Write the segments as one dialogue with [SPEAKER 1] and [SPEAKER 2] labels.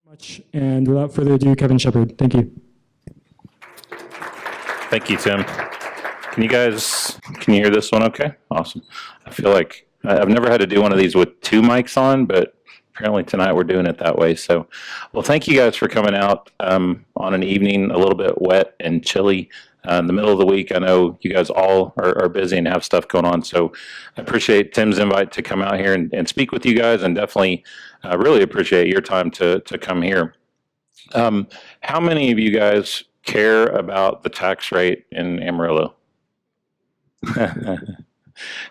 [SPEAKER 1] Much. And without further ado, Kevin Shepherd. Thank you.
[SPEAKER 2] Thank you, Tim. Can you hear this one okay? Awesome. I feel like I've never had to do one of these with two mics on, but apparently tonight we're doing it that way. So, well, thank you guys for coming out on an evening a little bit wet and chilly. In the middle of the week, I know you guys all are busy and have stuff going on. So I appreciate Tim's invite to come out here and speak with you guys, and definitely really appreciate your time to come here. How many of you guys care about the tax rate in Amarillo?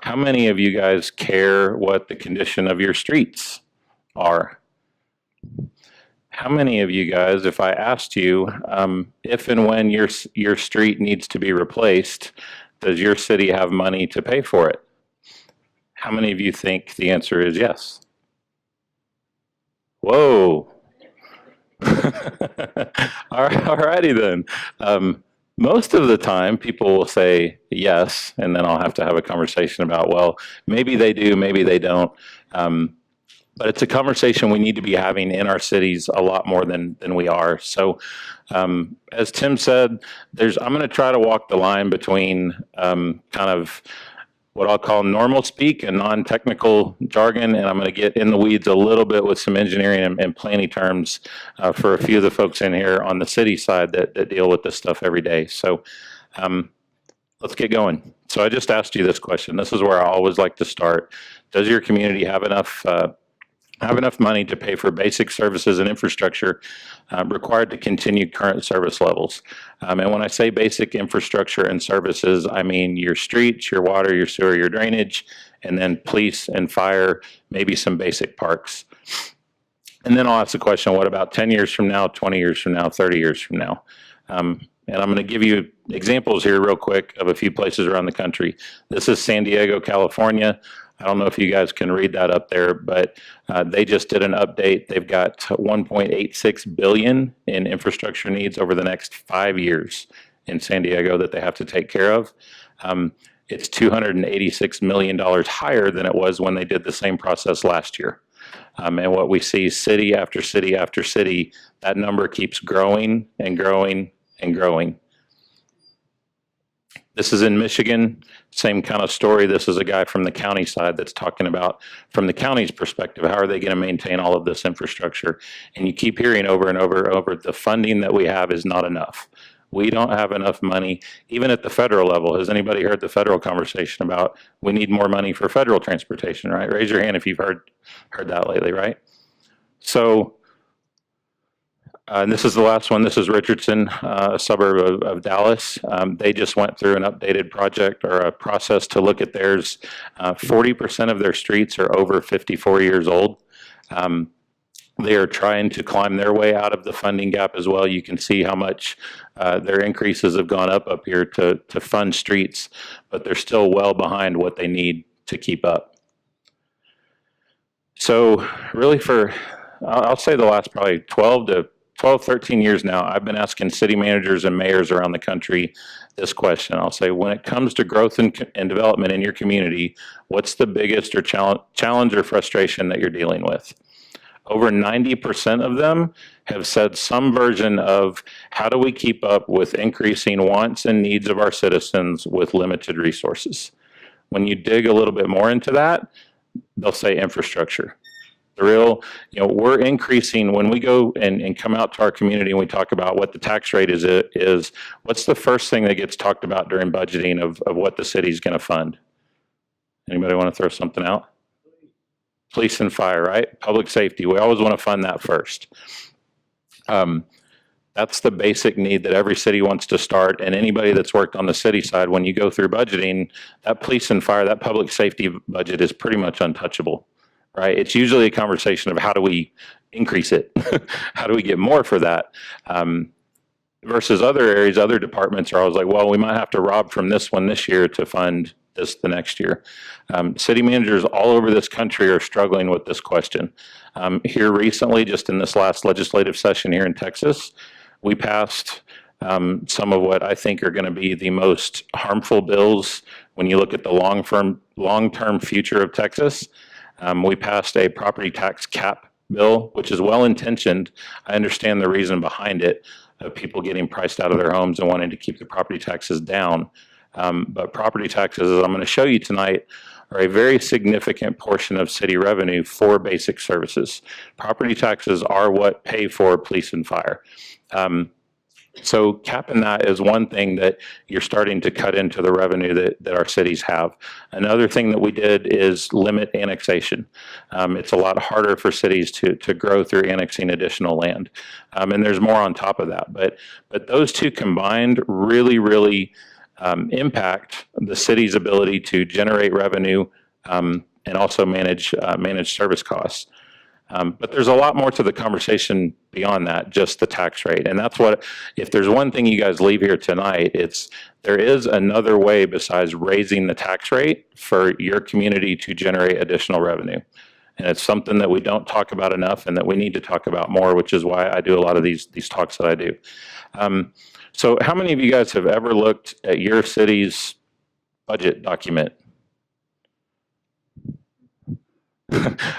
[SPEAKER 2] How many of you guys care what the condition of your streets are? How many of you guys, if I asked you if and when your street needs to be replaced, does your city have money to pay for it? How many of you think the answer is yes? Whoa. All righty then. Most of the time, people will say yes, and then I'll have to have a conversation about, well, maybe they do, maybe they don't. But it's a conversation we need to be having in our cities a lot more than we are. So as Tim said, I'm going to try to walk the line between kind of what I'll call normal speak and non-technical jargon, and I'm going to get in the weeds a little bit with some engineering and planning terms for a few of the folks in here on the city side that deal with this stuff every day. So let's get going. So I just asked you this question. This is where I always like to start. Does your community have enough money to pay for basic services and infrastructure required to continue current service levels? And when I say basic infrastructure and services, I mean your streets, your water, your sewer, your drainage, and then police and fire, maybe some basic parks. And then I'll ask the question, what about 10 years from now, 20 years from now, 30 years from now? And I'm going to give you examples here real quick of a few places around the country. This is San Diego, California. I don't know if you guys can read that up there, but they just did an update. They've got 1.86 billion in infrastructure needs over the next 5 years in San Diego that they have to take care of. It's $286 million higher than it was when they did the same process last year. And what we see city after city after city, that number keeps growing and growing and growing. This is in Michigan, same kind of story. This is a guy from the county side that's talking about, from the county's perspective, how are they going to maintain all of this infrastructure? And you keep hearing over and over and over, the funding that we have is not enough. We don't have enough money, even at the federal level. Has anybody heard the federal conversation about we need more money for federal transportation, right? Raise your hand if you've heard that lately, right? So, and this is the last one. This is Richardson, a suburb of Dallas. They just went through an updated project or a process to look at theirs. 40% of their streets are over 54 years old. They are trying to climb their way out of the funding gap as well. You can see how much their increases have gone up here to fund streets, but they're still well behind what they need to keep up. So really I'll say the last probably 12, 13 years now, I've been asking city managers and mayors around the country this question. I'll say, when it comes to growth and development in your community, what's the biggest or challenge or frustration that you're dealing with? Over 90% of them have said some version of, how do we keep up with increasing wants and needs of our citizens with limited resources? When you dig a little bit more into that, they'll say infrastructure. We're increasing, when we go and come out to our community and we talk about what the tax rate is what's the first thing that gets talked about during budgeting of what the city's going to fund? Anybody want to throw something out? Police and fire, right? Public safety. We always want to fund that first. That's the basic need that every city wants to start. And anybody that's worked on the city side, when you go through budgeting, that police and fire, that public safety budget is pretty much untouchable. Right? It's usually a conversation of how do we increase it? How do we get more for that? Versus other areas, other departments are always like, well, we might have to rob from this one this year to fund this the next year. City managers all over this country are struggling with this question. Here recently, just in this last legislative session here in Texas, we passed some of what I think are going to be the most harmful bills when you look at the long-term future of Texas. We passed a property tax cap bill, which is well-intentioned. I understand the reason behind it, of people getting priced out of their homes and wanting to keep the property taxes down. But property taxes, as I'm going to show you tonight, are a very significant portion of city revenue for basic services. Property taxes are what pay for police and fire. So capping that is one thing that you're starting to cut into the revenue that our cities have. Another thing that we did is limit annexation. It's a lot harder for cities to grow through annexing additional land. And there's more on top of that. But those two combined really impact the city's ability to generate revenue and also manage service costs. But there's a lot more to the conversation beyond that, just the tax rate. And that's what, if there's one thing you guys leave here tonight, it's there is another way besides raising the tax rate for your community to generate additional revenue. And it's something that we don't talk about enough and that we need to talk about more, which is why I do a lot of these talks that I do. So how many of you guys have ever looked at your city's budget document?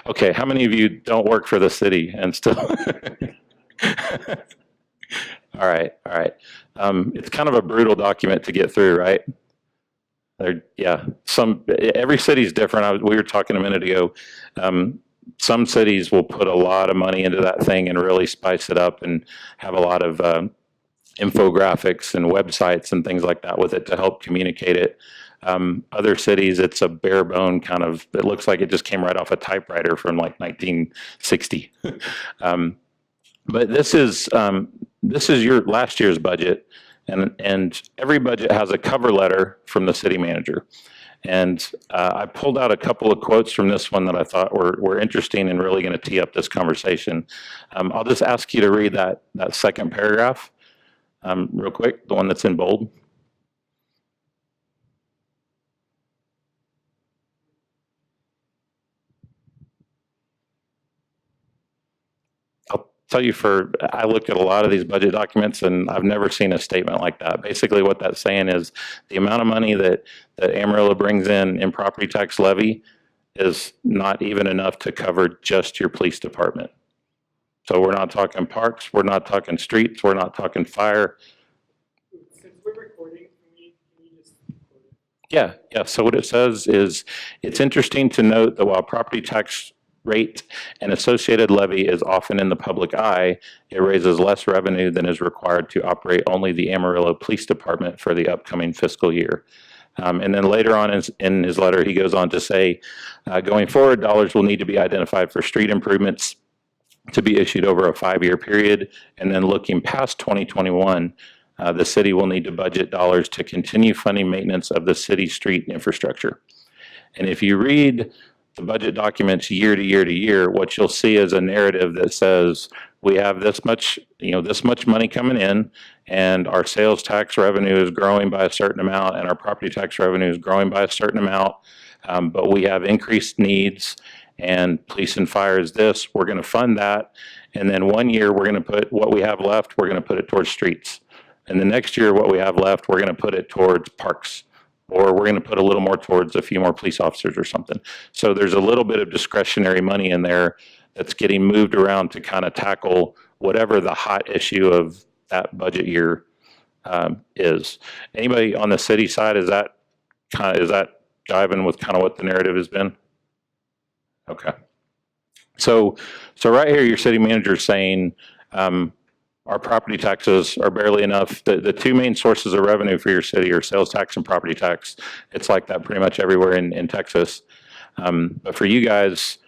[SPEAKER 2] Okay, how many of you don't work for the city and still? All right. It's kind of a brutal document to get through, right? Every city's different. We were talking a minute ago. Some cities will put a lot of money into that thing and really spice it up and have a lot of infographics and websites and things like that with it to help communicate it. Other cities, it's a bare bone kind of, it looks like it just came right off a typewriter from like 1960. But this is your last year's budget, and every budget has a cover letter from the city manager. And I pulled out a couple of quotes from this one that I thought were interesting and really going to tee up this conversation. I'll just ask you to read that second paragraph real quick, the one that's in bold. Tell you, I looked at a lot of these budget documents and I've never seen a statement like that. Basically what that's saying is the amount of money that Amarillo brings in property tax levy is not even enough to cover just your police department. So we're not talking parks, we're not talking streets, we're not talking fire.
[SPEAKER 1] Since we're recording, can you just record it?
[SPEAKER 2] Yeah. So what it says is, it's interesting to note that while property tax rate and associated levy is often in the public eye, it raises less revenue than is required to operate only the Amarillo Police Department for the upcoming fiscal year. And then later on in his letter, he goes on to say, going forward, dollars will need to be identified for street improvements to be issued over a 5-year period. And then looking past 2021, the city will need to budget dollars to continue funding maintenance of the city's street infrastructure. And if you read the budget documents year to year to year, what you'll see is a narrative that says we have this much, this much money coming in, and our sales tax revenue is growing by a certain amount, and our property tax revenue is growing by a certain amount, but we have increased needs, and police and fire is this. We're going to fund that, and then one year we're going to put what we have left, we're going to put it towards streets, and the next year what we have left, we're going to put it towards parks. Or we're going to put a little more towards a few more police officers or something. So there's a little bit of discretionary money in there that's getting moved around to kind of tackle whatever the hot issue of that budget year is. Anybody on the city side, is that jiving with kind of what the narrative has been? Okay. So right here, your city manager is saying, our property taxes are barely enough. The two main sources of revenue for your city are sales tax and property tax. It's like that pretty much everywhere in Texas. But for you guys,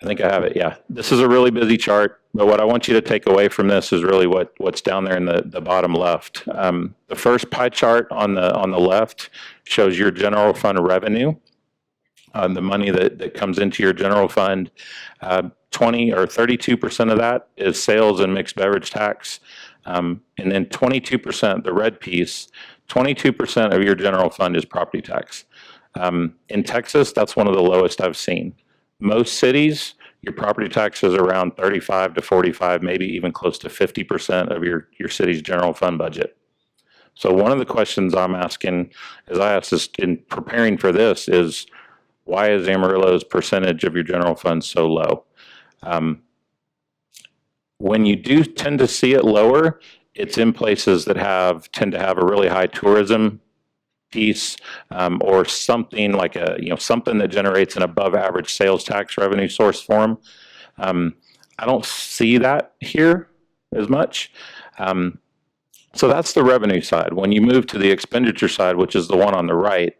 [SPEAKER 2] I think I have it, yeah. This is a really busy chart, but what I want you to take away from this is really what's down there in the bottom left. The first pie chart on the left shows your general fund revenue, the money that comes into your general fund. 20 or 32% of that is sales and mixed beverage tax. And then 22%, the red piece, 22% of your general fund is property tax. In Texas, that's one of the lowest I've seen. Most cities, your property tax is around 35 to 45, maybe even close to 50% of your city's general fund budget. So one of the questions I'm asking, as I asked this in preparing for this, is why is Amarillo's percentage of your general fund so low? When you do tend to see it lower, it's in places that tend to have a really high tourism piece, or something like something that generates an above average sales tax revenue source for them. I don't see that here as much. So that's the revenue side. When you move to the expenditure side, which is the one on the right,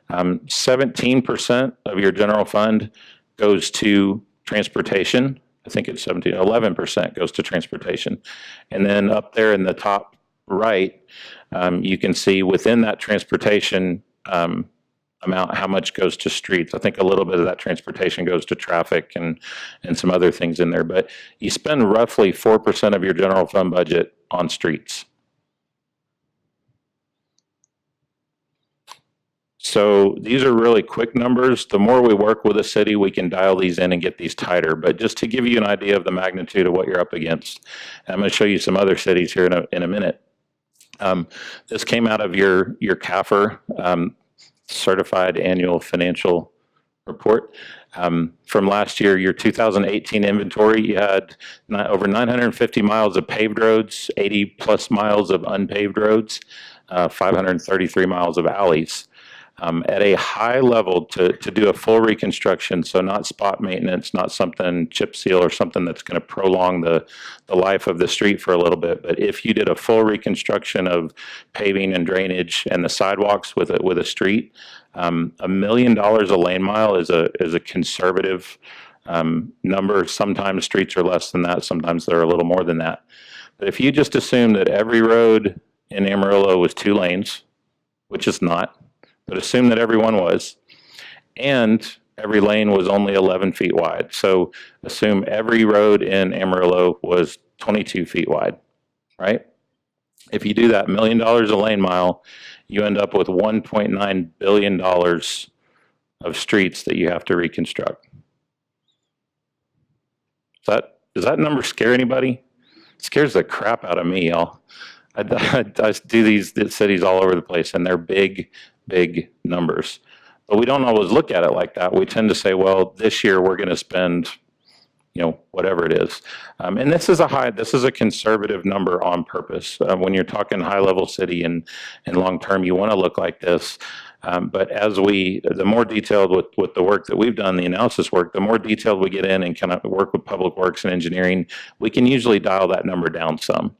[SPEAKER 2] 17% of your general fund goes to transportation. I think it's 11% goes to transportation. And then up there in the top right, you can see within that transportation amount how much goes to streets. I think a little bit of that transportation goes to traffic and some other things in there. But you spend roughly 4% of your general fund budget on streets. So these are really quick numbers. The more we work with a city, we can dial these in and get these tighter. But just to give you an idea of the magnitude of what you're up against, I'm going to show you some other cities here in a minute. This came out of your CAFR, Certified Annual Financial Report. From last year, your 2018 inventory, you had over 950 miles of paved roads, 80 plus miles of unpaved roads, 533 miles of alleys. At a high level to do a full reconstruction, so not spot maintenance, not something chip seal or something that's going to prolong the life of the street for a little bit. But if you did a full reconstruction of paving and drainage and the sidewalks with a street, $1 million a lane mile is a conservative number. Sometimes streets are less than that. Sometimes they're a little more than that. But if you just assume that every road in Amarillo was 2 lanes, which is not, but assume that every one was, and every lane was only 11 feet wide. So assume every road in Amarillo was 22 feet wide, right? If you do that, $1 million a lane mile, you end up with $1.9 billion of streets that you have to reconstruct. Does that number scare anybody? It scares the crap out of me, y'all. I do these cities all over the place, and they're big numbers. But we don't always look at it like that. We tend to say, well, this year we're going to spend, whatever it is. And this is a conservative number on purpose. When you're talking high-level city and long-term, you want to look like this. But the more detailed with the work that we've done, the analysis work, the more detailed we get in and kind of work with public works and engineering, we can usually dial that number down some.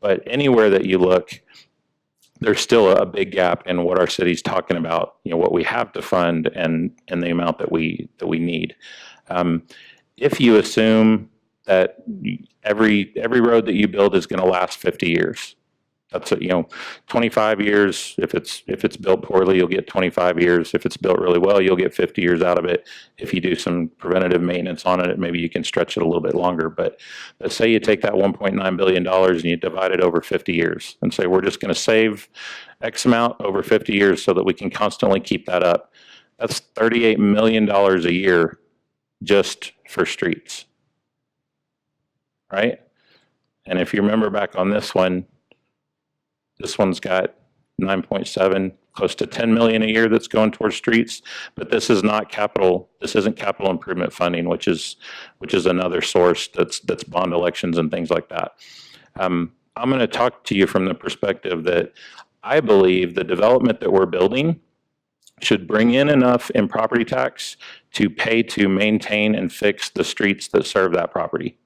[SPEAKER 2] But anywhere that you look, there's still a big gap in what our city's talking about, what we have to fund and the amount that we need. If you assume that every road that you build is going to last 50 years, that's 25 years. If it's built poorly, you'll get 25 years. If it's built really well, you'll get 50 years out of it. If you do some preventative maintenance on it, maybe you can stretch it a little bit longer. But let's say you take that $1.9 billion and you divide it over 50 years and say, we're just going to save X amount over 50 years so that we can constantly keep that up. That's $38 million a year just for streets, right? And if you remember back on this one's got 9.7, close to 10 million a year that's going towards streets, but this is not capital. This isn't capital improvement funding, which is another source that's bond elections and things like that. I'm going to talk to you from the perspective that I believe the development that we're building should bring in enough in property tax to pay to maintain and fix the streets that serve that property.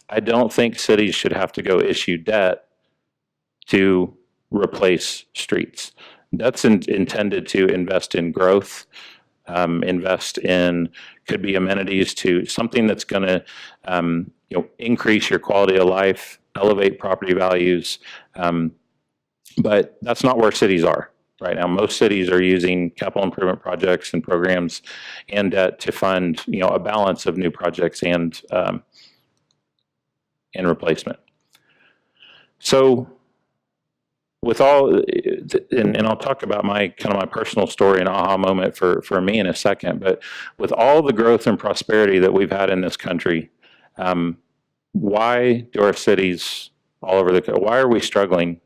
[SPEAKER 2] I don't think cities should have to go issue debt to replace streets. That's intended to invest in growth, invest in, could be amenities to something that's going to increase your quality of life, elevate property values. But that's not where cities are right now. Most cities are using capital improvement projects and programs and debt to fund a balance of new projects and replacement. So with all, and I'll talk about my personal story and aha moment for me in a second, but with all the growth and prosperity that we've had in this country, why do our cities all over why are we struggling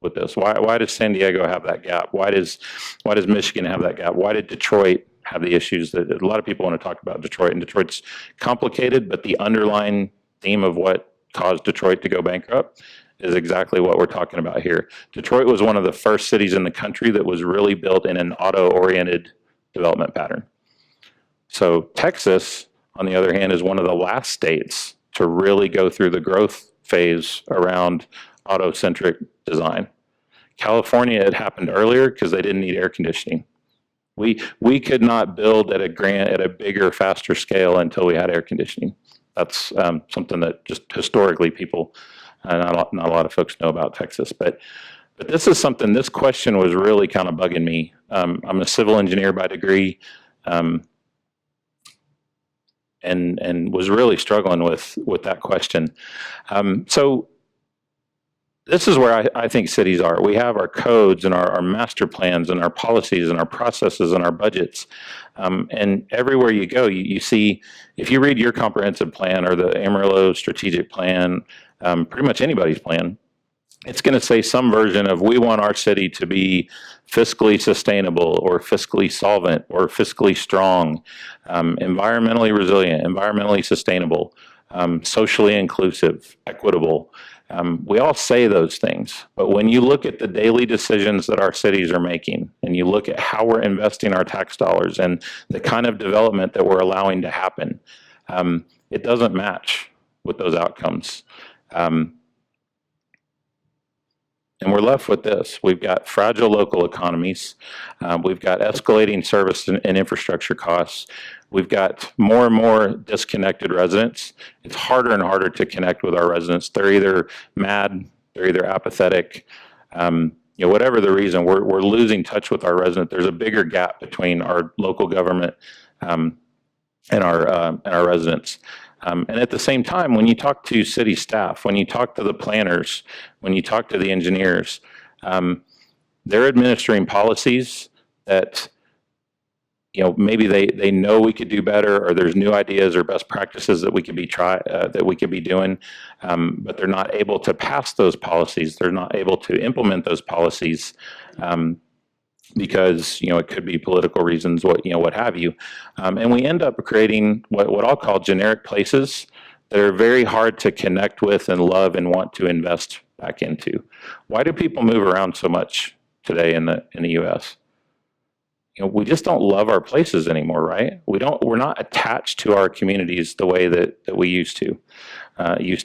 [SPEAKER 2] with this? Why does San Diego have that gap? Why does Michigan have that gap? Why did Detroit have the issues that a lot of people want to talk about Detroit. And Detroit's complicated, but the underlying theme of what caused Detroit to go bankrupt is exactly what we're talking about here. Detroit was one of the first cities in the country that was really built in an auto-oriented development pattern. So Texas, on the other hand, is one of the last states to really go through the growth phase around auto-centric design. California, it happened earlier because they didn't need air conditioning. We could not build at a bigger, faster scale until we had air conditioning. That's something that just historically people, not a lot of folks know about Texas. But this is something, this question was really kind of bugging me. I'm a civil engineer by degree, and was really struggling with that question. So this is where I think cities are. We have our codes and our master plans and our policies and our processes and our budgets. And everywhere you go, you see, if you read your comprehensive plan or the Amarillo strategic plan, pretty much anybody's plan, it's going to say some version of, we want our city to be fiscally sustainable or fiscally solvent or fiscally strong, environmentally resilient, environmentally sustainable, socially inclusive, equitable. We all say those things, but when you look at the daily decisions that our cities are making, and you look at how we're investing our tax dollars and the kind of development that we're allowing to happen, it doesn't match with those outcomes. And we're left with this. We've got fragile local economies. We've got escalating service and infrastructure costs. We've got more and more disconnected residents. It's harder and harder to connect with our residents. They're either mad, they're either apathetic. Whatever the reason, we're losing touch with our residents. There's a bigger gap between our local government and our residents. And at the same time, when you talk to city staff, when you talk to the planners, when you talk to the engineers, they're administering policies that, maybe they know we could do better, or there's new ideas or best practices that we could be doing, but they're not able to pass those policies. They're not able to implement those policies. Because it could be political reasons, what have you, and we end up creating what I'll call generic places that are very hard to connect with and love and want to invest back into. Why do people move around so much today in the U.S.? We just don't love our places anymore, right? We're not attached to our communities the way that we used to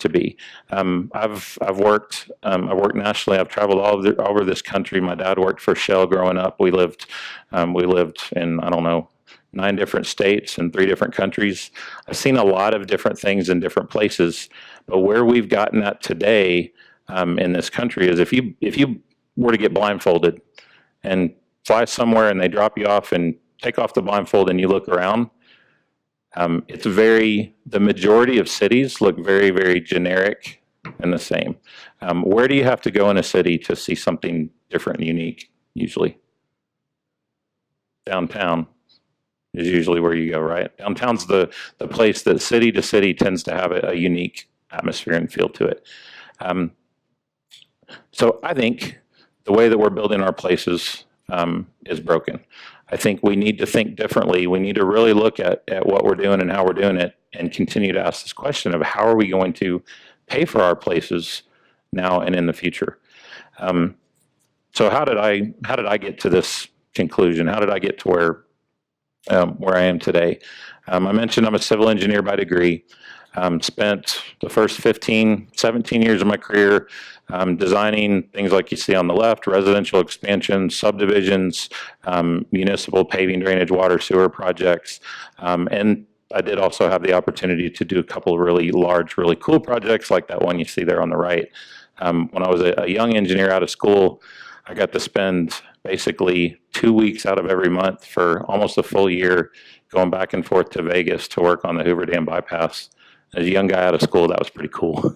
[SPEAKER 2] be. I've worked nationally. I've traveled all over this country. My dad worked for Shell growing up. We lived in, 9 different states and 3 different countries. I've seen a lot of different things in different places, but where we've gotten at today in this country is if you were to get blindfolded and fly somewhere and they drop you off and take off the blindfold and you look around, the majority of cities look very, very generic and the same. Where do you have to go in a city to see something different and unique? Usually downtown is usually where you go, right? Downtown's the place that city to city tends to have a unique atmosphere and feel to it. So I think the way that we're building our places is broken. I think we need to think differently. We need to really look at what we're doing and how we're doing it, and continue to ask this question of, how are we going to pay for our places now and in the future? So how did I get to this conclusion? How did I get to where I am today? I mentioned I'm a civil engineer by degree. Spent the first 17 years of my career designing things like you see on the left: residential expansions, subdivisions, municipal paving, drainage, water, sewer projects. And I did also have the opportunity to do a couple of really large, really cool projects like that one you see there on the right. When I was a young engineer out of school, I got to spend basically 2 weeks out of every month for almost a full year going back and forth to Vegas to work on the Hoover Dam bypass. As a young guy out of school, that was pretty cool.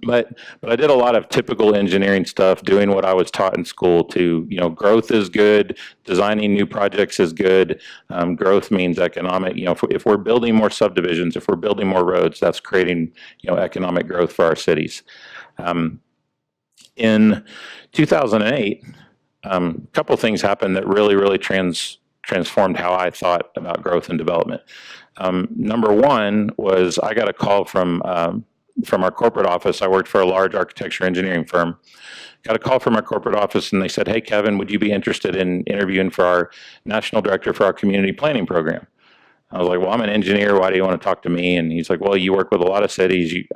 [SPEAKER 2] But I did a lot of typical engineering stuff, doing what I was taught in school to, growth is good, designing new projects is good. Growth means economic, if we're building more subdivisions, if we're building more roads, that's creating, economic growth for our cities. In 2008, a couple things happened that really transformed how I thought about growth and development. Number one was I got a call from our corporate office. I worked for a large architecture engineering firm. Got a call from our corporate office, and they said, "Hey, Kevin, would you be interested in interviewing for our national director for our community planning program?" I was like, "Well, I'm an engineer. Why do you want to talk to me?" And he's like, "Well, you work with a lot of cities. You've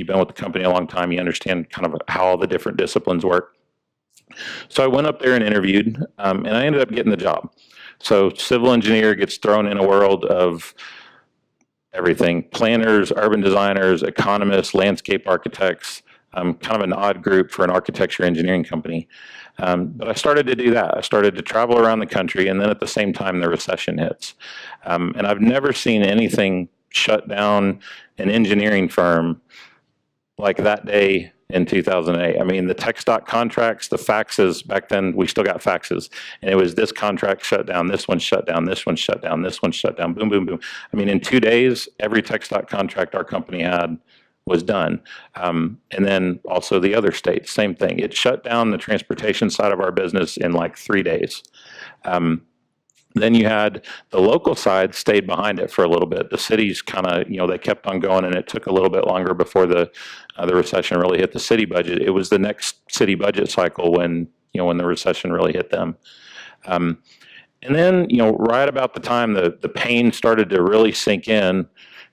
[SPEAKER 2] been with the company a long time. You understand kind of how all the different disciplines work." So I went up there and interviewed, and I ended up getting the job. So civil engineer gets thrown in a world of everything: planners, urban designers, economists, landscape architects. Kind of an odd group for an architecture engineering company. But I started to do that. I started to travel around the country, and then at the same time, the recession hits. And I've never seen anything shut down an engineering firm like that day in 2008. I mean, the tech stock contracts, the faxes, back then we still got faxes, and it was this contract shut down, this one shut down, this one shut down, this one shut down, boom, boom, boom. I mean, in 2 days, every tech stock contract our company had was done. And then also the other states, same thing. It shut down the transportation side of our business in like 3 days. Then you had the local side stayed behind it for a little bit. The cities kind of, they kept on going, and it took a little bit longer before the recession really hit the city budget. It was the next city budget cycle when the recession really hit them. And then, right about the time the pain started to really sink in,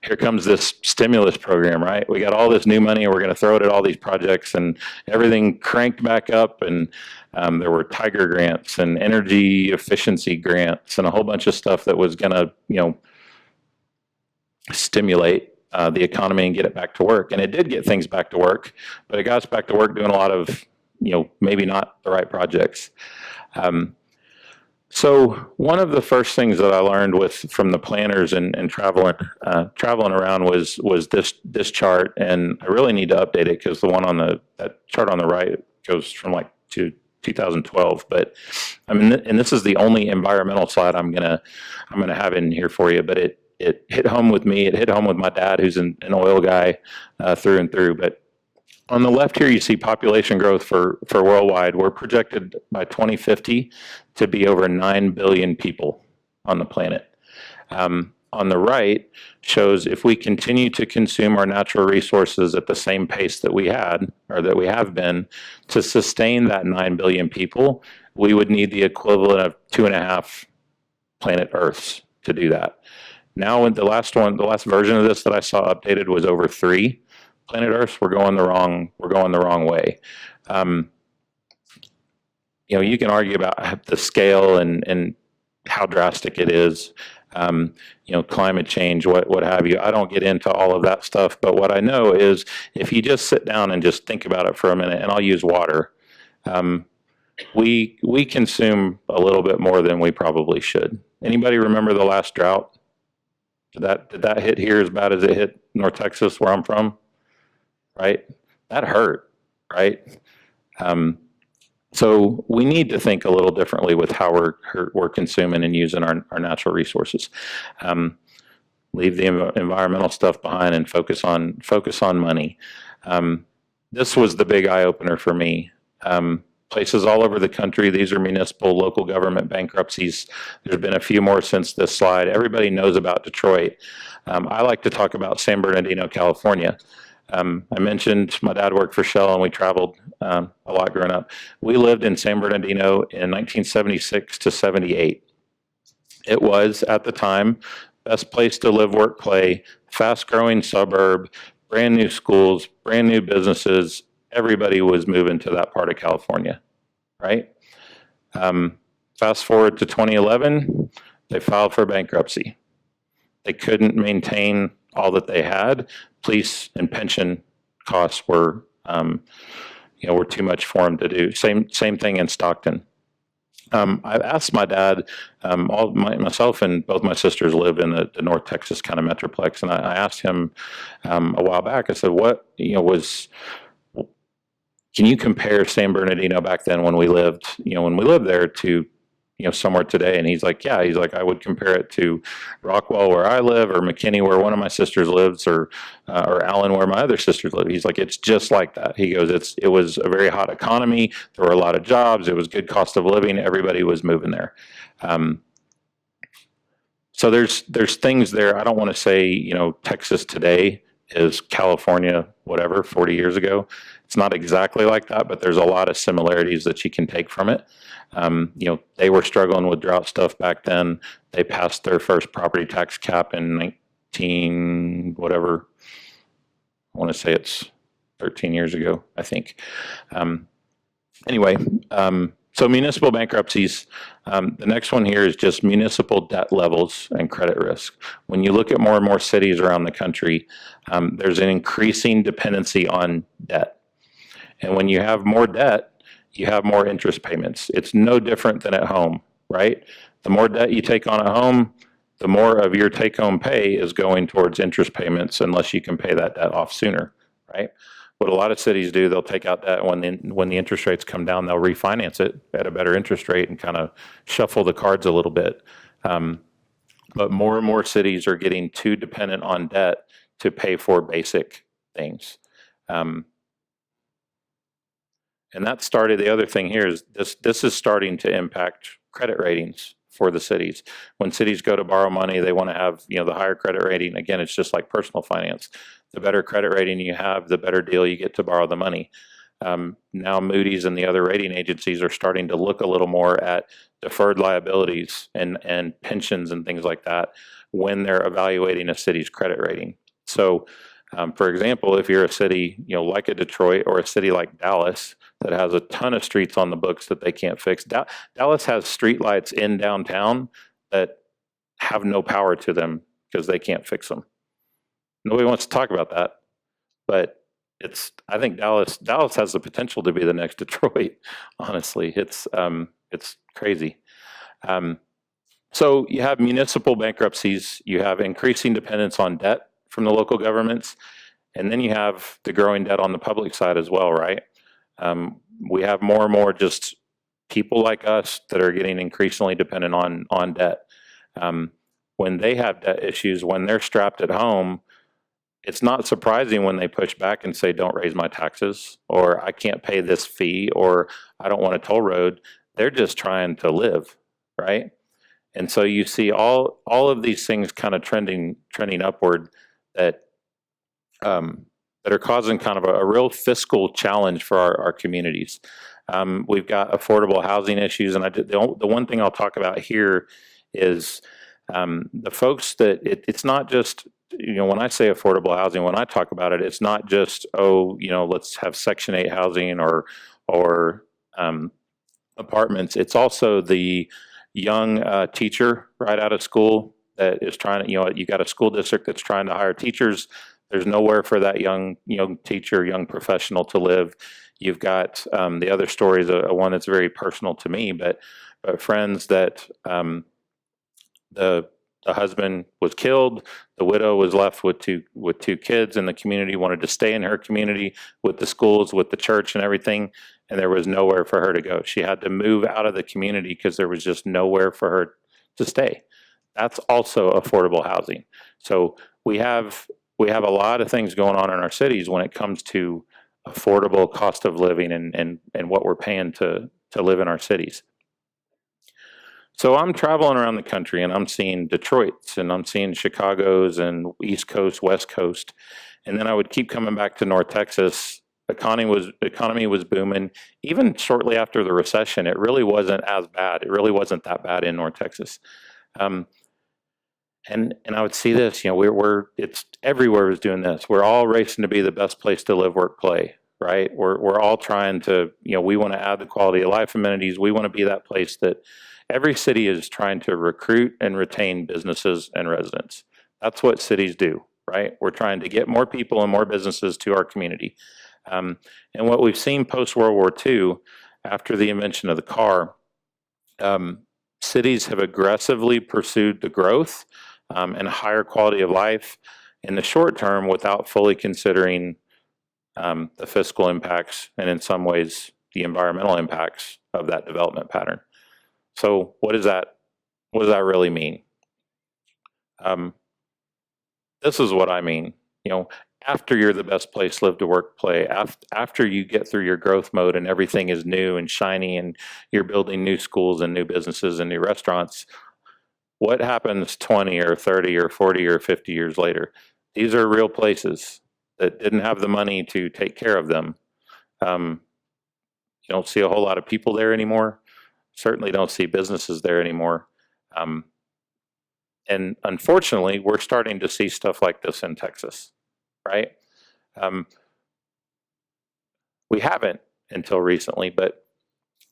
[SPEAKER 2] here comes this stimulus program, right? We got all this new money, and we're going to throw it at all these projects, and everything cranked back up, and there were Tiger grants and energy efficiency grants and a whole bunch of stuff that was going to, stimulate the economy and get it back to work. And it did get things back to work, but it got us back to work doing a lot of, maybe not the right projects. So one of the first things that I learned from the planners and traveling around was this chart, and I really need to update it because the one on that chart on the right goes from like to 2012. But I mean, and this is the only environmental slide I'm gonna have in here for you. But it hit home with me. It hit home with my dad, who's an oil guy through and through. But on the left here, you see population growth for worldwide. We're projected by 2050 to be over 9 billion people on the planet. On the right shows if we continue to consume our natural resources at the same pace that we had, or that we have been, to sustain that 9 billion people, we would need the equivalent of 2.5 planet Earths to do that. Now, the last version of this that I saw updated was over 3 planet Earths. We're going the wrong way. You can argue about the scale and how drastic it is. Climate change, what have you. I don't get into all of that stuff, but what I know is if you just sit down and just think about it for a minute, and I'll use water, we consume a little bit more than we probably should. Anybody remember the last drought? Did that hit here as bad as it hit North Texas, where I'm from? Right? That hurt, right? So we need to think a little differently with how we're consuming and using our natural resources. Leave the environmental stuff behind and focus on money. This was the big eye opener for me. Places all over the country, these are municipal, local government bankruptcies. There's been a few more since this slide. Everybody knows about Detroit. I like to talk about San Bernardino, California. I mentioned my dad worked for Shell, and we traveled a lot growing up. We lived in San Bernardino in 1976 to 78. It was, at the time, best place to live, work, play, fast-growing suburb, brand new schools, brand new businesses. Everybody was moving to that part of California, right? Fast forward to 2011, they filed for bankruptcy. They couldn't maintain all that they had. Police and pension costs were too much for them to do. Same thing in Stockton. I've asked my dad, myself and both my sisters live in the North Texas kind of metroplex, and I asked him a while back, I said, can you compare San Bernardino back then when we lived there to somewhere today? And he's like, I would compare it to Rockwell, where I live, or McKinney, where one of my sisters lives, or Allen, where my other sisters live. He's like, it's just like that. He goes, it was a very hot economy. There were a lot of jobs. It was good cost of living. Everybody was moving there. So there's things there. I don't want to say, Texas today is California, whatever, 40 years ago. It's not exactly like that, but there's a lot of similarities that you can take from it. They were struggling with drought stuff back then. They passed their first property tax cap in whatever. I want to say it's 13 years ago, I think. Anyway, so municipal bankruptcies. The next one here is just municipal debt levels and credit risk. When you look at more and more cities around the country, there's an increasing dependency on debt. And when you have more debt, you have more interest payments. It's no different than at home, right? The more debt you take on at home, the more of your take-home pay is going towards interest payments unless you can pay that debt off sooner, right? What a lot of cities do, they'll take out debt when the interest rates come down, they'll refinance it at a better interest rate and kind of shuffle the cards a little bit. But more and more cities are getting too dependent on debt to pay for basic things. And that started, the other thing here is this is starting to impact credit ratings for the cities. When cities go to borrow money, they want to have, the higher credit rating. Again, it's just like personal finance. The better credit rating you have, the better deal you get to borrow the money. Now Moody's and the other rating agencies are starting to look a little more at deferred liabilities and pensions and things like that when they're evaluating a city's credit rating. So, for example, if you're a city, like a Detroit or a city like Dallas that has a ton of streets on the books that they can't fix. Dallas has streetlights in downtown that have no power to them because they can't fix them. Nobody wants to talk about that, but I think Dallas has the potential to be the next Detroit. Honestly, it's crazy. So you have municipal bankruptcies, you have increasing dependence on debt from the local governments, and then you have the growing debt on the public side as well, right? We have more and more just people like us that are getting increasingly dependent on debt. When they have debt issues, when they're strapped at home, it's not surprising when they push back and say, don't raise my taxes, or I can't pay this fee, or I don't want a toll road. They're just trying to live, right? And so you see all of these things kind of trending upward that are causing kind of a real fiscal challenge for our communities. We've got affordable housing issues, and the one thing I'll talk about here is the folks that it's not just, when I say affordable housing, when I talk about it, it's not just, let's have Section 8 housing or apartments. It's also the young teacher right out of school that is trying to, you got a school district that's trying to hire teachers. There's nowhere for that young teacher, young professional to live. You've got the other story is one that's very personal to me, but friends that the husband was killed, the widow was left with two kids, and the community wanted to stay in her community with the schools, with the church and everything, and there was nowhere for her to go. She had to move out of the community because there was just nowhere for her to stay. That's also affordable housing. So we have a lot of things going on in our cities when it comes to affordable cost of living and what we're paying to live in our cities. So I'm traveling around the country and I'm seeing Detroit's and I'm seeing Chicago's and East Coast, West Coast. And then I would keep coming back to North Texas. Economy was booming. Even shortly after the recession, it really wasn't as bad. It really wasn't that bad in North Texas. And I would see this, it's everywhere is doing this. We're all racing to be the best place to live, work, play, right? We're all trying to, we want to add the quality of life amenities. We want to be that place that every city is trying to recruit and retain businesses and residents. That's what cities do, right? We're trying to get more people and more businesses to our community. And what we've seen post-World War II, after the invention of the car, cities have aggressively pursued the growth and higher quality of life in the short term without fully considering the fiscal impacts and in some ways the environmental impacts of that development pattern. So what does that really mean? This is what I mean. After you're the best place to live, to work, play, after you get through your growth mode and everything is new and shiny and you're building new schools and new businesses and new restaurants, What happens 20 or 30 or 40 or 50 years later? These are real places that didn't have the money to take care of them. You don't see a whole lot of people there anymore. Certainly don't see businesses there anymore. And unfortunately, we're starting to see stuff like this in Texas, right? We haven't until recently, but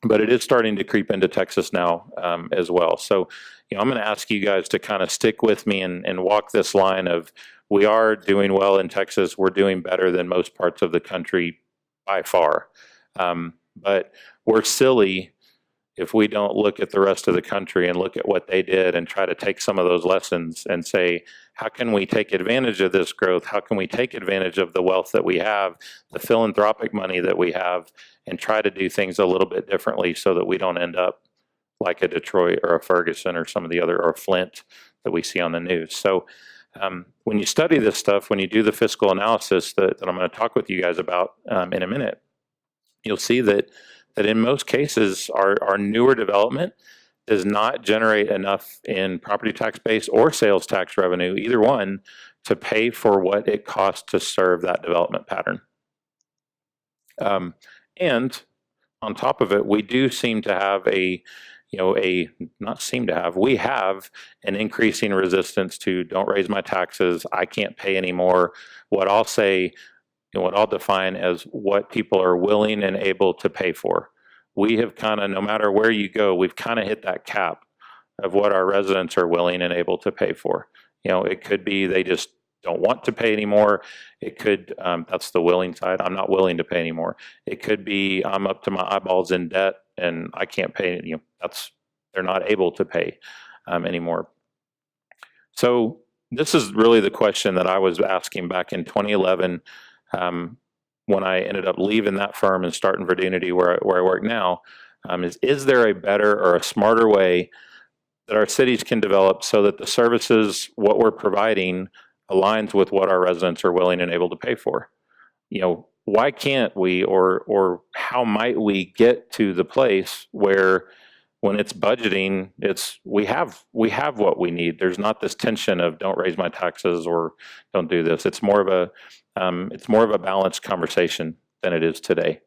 [SPEAKER 2] it is starting to creep into Texas now as well. So, I'm going to ask you guys to kind of stick with me and walk this line of, we are doing well in Texas. We're doing better than most parts of the country by far. But we're silly if we don't look at the rest of the country and look at what they did and try to take some of those lessons and say, how can we take advantage of this growth? How can we take advantage of the wealth that we have, the philanthropic money that we have, and try to do things a little bit differently so that we don't end up like a Detroit or a Ferguson or some of the other, or Flint that we see on the news. So when you study this stuff, when you do the fiscal analysis that I'm going to talk with you guys about in a minute, you'll see that in most cases, our newer development does not generate enough in property tax base or sales tax revenue, either one, to pay for what it costs to serve that development pattern. And on top of it, we do seem to have we have an increasing resistance to, don't raise my taxes, I can't pay anymore. What I'll say, what I'll define as what people are willing and able to pay for. We have kind of, no matter where you go, we've kind of hit that cap of what our residents are willing and able to pay for. It could be they just don't want to pay anymore. It could, that's the willing side, I'm not willing to pay anymore. It could be I'm up to my eyeballs in debt and I can't pay, they're not able to pay anymore. So this is really the question that I was asking back in 2011 when I ended up leaving that firm and starting Verdunity where I work now, is there a better or a smarter way that our cities can develop so that the services, what we're providing, aligns with what our residents are willing and able to pay for? Why can't we, or how might we get to the place where when it's budgeting, we have what we need. There's not this tension of don't raise my taxes or don't do this. It's more of a balanced conversation than it is today.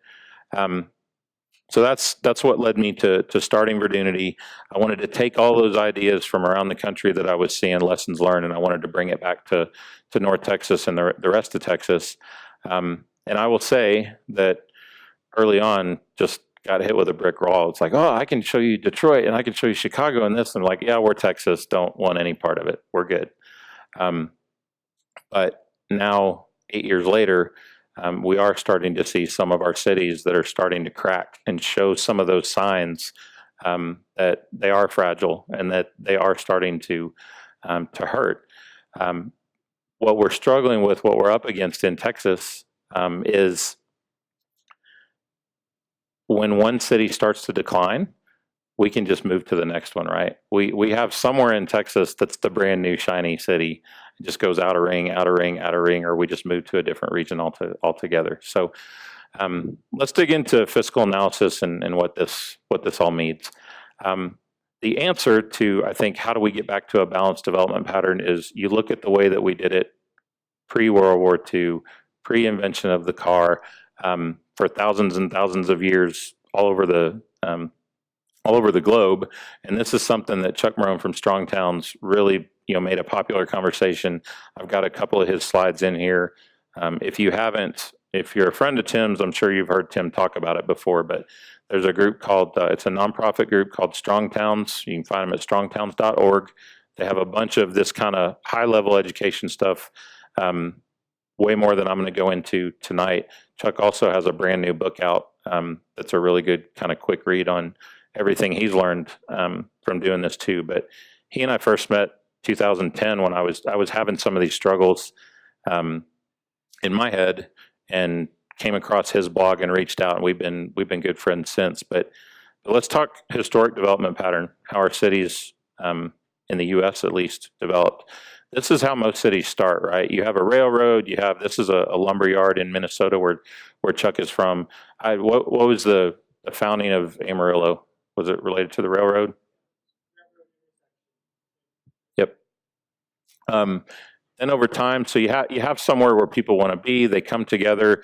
[SPEAKER 2] So that's what led me to starting Verdunity. I wanted to take all those ideas from around the country that I was seeing, lessons learned, and I wanted to bring it back to North Texas and the rest of Texas. And I will say that early on, just got hit with a brick wall. It's like, oh, I can show you Detroit and I can show you Chicago and this. And like, yeah, we're Texas, don't want any part of it. We're good. But now, 8 years later, we are starting to see some of our cities that are starting to crack and show some of those signs that they are fragile and that they are starting to hurt. What we're struggling with, what we're up against in Texas is when one city starts to decline, we can just move to the next one, right? We have somewhere in Texas that's the brand new shiny city. It just goes out a ring, out a ring, out a ring, or we just move to a different region altogether. So let's dig into fiscal analysis and what this all means. The answer to, I think, how do we get back to a balanced development pattern is you look at the way that we did it pre-World War II, pre-invention of the car, for thousands and thousands of years all over the globe. And this is something that Chuck Marone from Strong Towns really made a popular conversation. I've got a couple of his slides in here. If you're a friend of Tim's, I'm sure you've heard Tim talk about it before, but there's a group called, it's a nonprofit group called Strong Towns. You can find them at strongtowns.org. They have a bunch of this kind of high-level education stuff, way more than I'm going to go into tonight. Chuck also has a brand new book out that's a really good kind of quick read on everything he's learned from doing this too. But he and I first met 2010 when I was having some of these struggles in my head, and came across his blog and reached out, and we've been good friends since. But let's talk historic development pattern, how our cities in the U.S. at least developed. This is how most cities start, right? You have a railroad. This is a lumber yard in Minnesota where Chuck is from. What was the founding of Amarillo? Was it related to the railroad? Then over time, so you have somewhere where people want to be. They come together,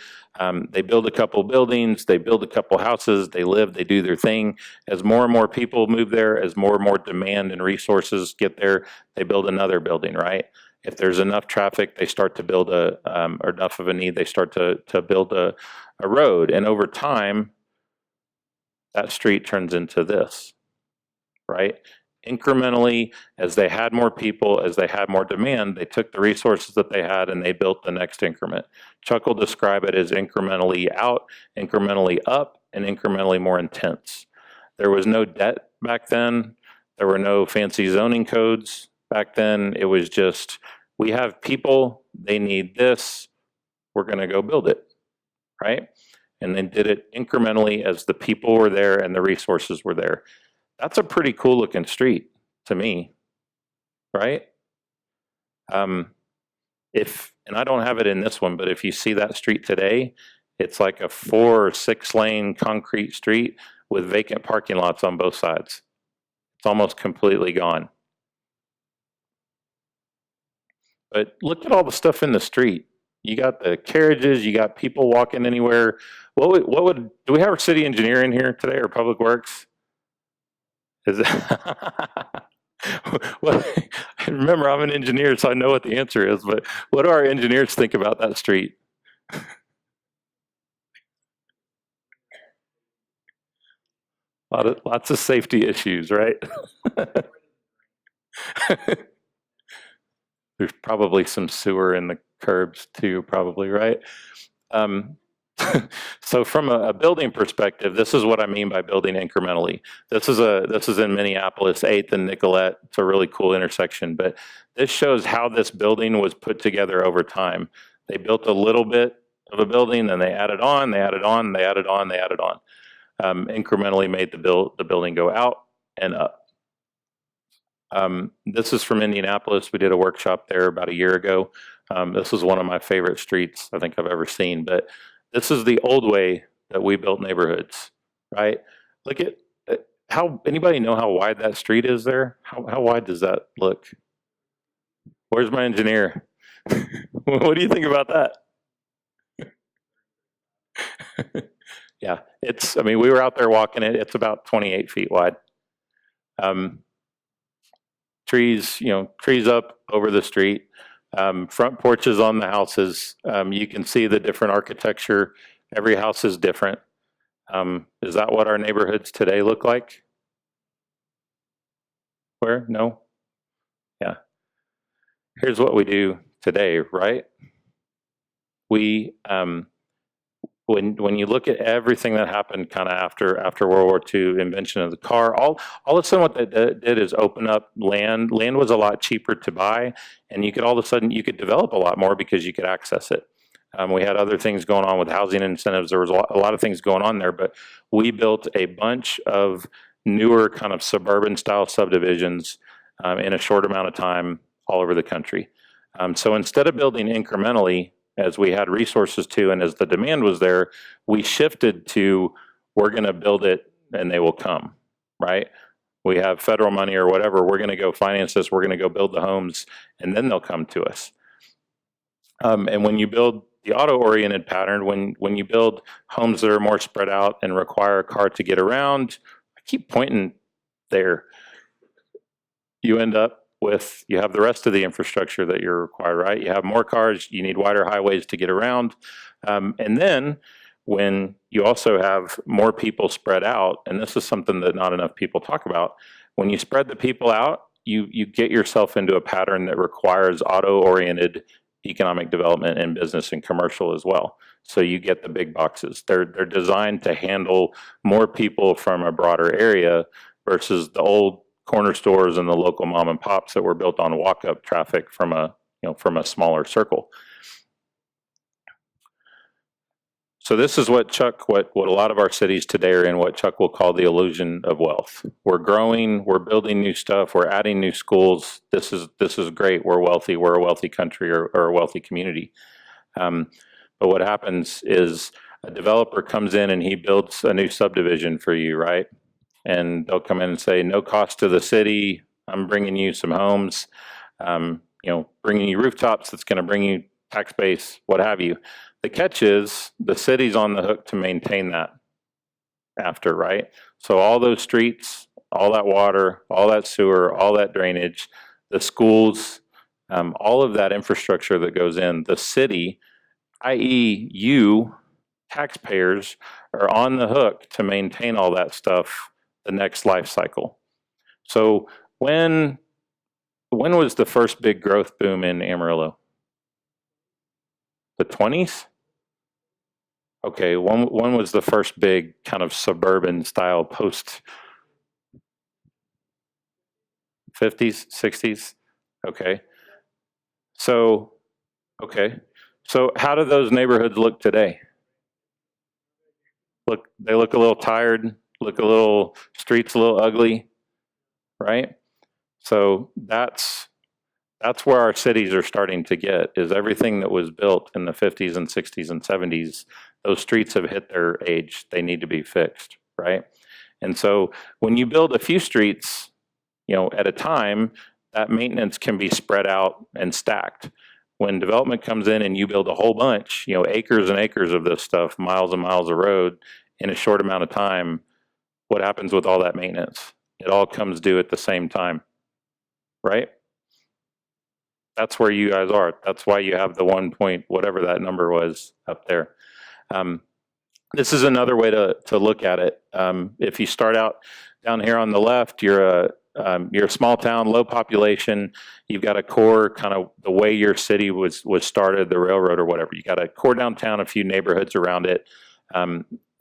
[SPEAKER 2] they build a couple buildings, they build a couple houses, they live, they do their thing. As more and more people move there, as more and more demand and resources get there, they build another building, right? If there's enough traffic, they start to build or enough of a need, they start to build a road. And over time, that street turns into this, right? Incrementally, as they had more people, as they had more demand, they took the resources that they had and they built the next increment. Chuck will describe it as incrementally out, incrementally up, and incrementally more intense. There was no debt back then. There were no fancy zoning codes back then. It was just, we have people, they need this, we're going to go build it, right? And then did it incrementally as the people were there and the resources were there. That's a pretty cool looking street to me, right? And I don't have it in this one, but if you see that street today, it's like a 4 or 6 lane concrete street with vacant parking lots on both sides. It's almost completely gone. But look at all the stuff in the street. You got the carriages, you got people walking anywhere. Do we have our city engineer in here today or Public Works? Well, remember, I'm an engineer, so I know what the answer is, but what do our engineers think about that street? Lots of safety issues, right? There's probably some sewer in the curbs too, probably, right? So from a building perspective, this is what I mean by building incrementally. This is in Minneapolis, 8th and Nicollet. It's a really cool intersection, but this shows how this building was put together over time. They built a little bit of a building, then they added on, they added on, they added on, they added on. Incrementally made the building go out and up. This is from Indianapolis. We did a workshop there about a year ago. This is one of my favorite streets I think I've ever seen, but this is the old way that we built neighborhoods, right? Look at anybody know how wide that street is there? How wide does that look? Where's my engineer? What do you think about that? Yeah, we were out there walking it. It's about 28 feet wide. Trees up over the street. Front porches on the houses. You can see the different architecture. Every house is different. Is that what our neighborhoods today look like? Where? No? Yeah. Here's what we do today, right? We, when you look at everything that happened kind of after World War II, invention of the car, all of a sudden what that did is open up land. Land was a lot cheaper to buy, and all of a sudden you could develop a lot more because you could access it. We had other things going on with housing incentives. There was a lot of things going on there, but we built a bunch of newer kind of suburban style subdivisions in a short amount of time all over the country. So instead of building incrementally, as we had resources to, and as the demand was there, we shifted to, we're going to build it and they will come, right? We have federal money or whatever, we're going to go finance this, we're going to go build the homes, and then they'll come to us. And when you build the auto-oriented pattern, when you build homes that are more spread out and require a car to get around, I keep pointing there, you end up you have the rest of the infrastructure that you're required, right? You have more cars, you need wider highways to get around. And then when you also have more people spread out, and this is something that not enough people talk about, when you spread the people out, you get yourself into a pattern that requires auto-oriented economic development in business and commercial as well. So you get the big boxes. They're designed to handle more people from a broader area versus the old corner stores and the local mom and pops that were built on walk-up traffic from a smaller circle. So this is what a lot of our cities today are in, what Chuck will call the illusion of wealth. We're growing, we're building new stuff, we're adding new schools. This is great. We're wealthy. We're a wealthy country or a wealthy community. But what happens is a developer comes in and he builds a new subdivision for you, right? And they'll come in and say, no cost to the city, I'm bringing you some homes. bringing you rooftops, that's going to bring you tax base, what have you. The catch is the city's on the hook to maintain that after, right? So all those streets, all that water, all that sewer, all that drainage, the schools, all of that infrastructure that goes in, the city, i.e. you, taxpayers, are on the hook to maintain all that stuff the next life cycle. So when was the first big growth boom in Amarillo? The 20s? Okay, when was the first big kind of suburban style post 50s, 60s? Okay. So how do those neighborhoods look today? They look a little tired, streets a little ugly, right? So that's where our cities are starting to get, is everything that was built in the 50s and 60s and 70s, those streets have hit their age. They need to be fixed, right? And so when you build a few streets, at a time, that maintenance can be spread out and stacked. When development comes in and you build a whole bunch, acres and acres of this stuff, miles and miles of road in a short amount of time, what happens with all that maintenance? It all comes due at the same time, right? That's where you guys are. That's why you have the 1 point, whatever that number was up there. This is another way to look at it. If you start out down here on the left, you're a small town, low population. You've got a core, kind of the way your city was started, the railroad or whatever. You got a core downtown, a few neighborhoods around it.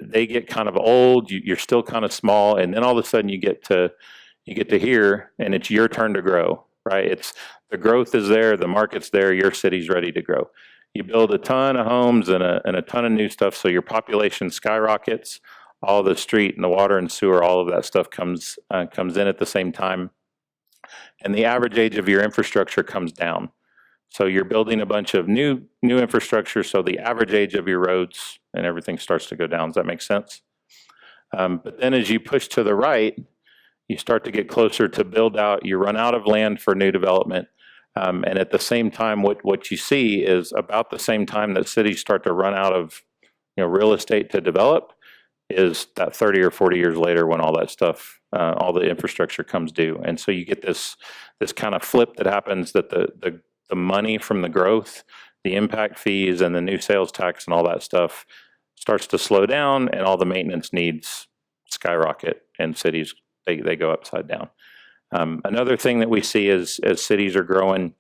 [SPEAKER 2] They get kind of old. You're still kind of small, and then all of a sudden you get to here, and it's your turn to grow. Right? The growth is there, the market's there, your city's ready to grow. You build a ton of homes and a ton of new stuff, so your population skyrockets. All the street and the water and sewer, all of that stuff comes in at the same time, and the average age of your infrastructure comes down. So you're building a bunch of new infrastructure, so the average age of your roads and everything starts to go down. Does that make sense? But then as you push to the right, you start to get closer to build out. You run out of land for new development. And at the same time, what you see is about the same time that cities start to run out of real estate to develop, is that 30 or 40 years later when all that stuff, all the infrastructure comes due. And so you get this kind of flip that happens, that the money from the growth, the impact fees and the new sales tax and all that stuff starts to slow down, and all the maintenance needs skyrocket, and cities, they go upside down. Another thing that we see as cities are growing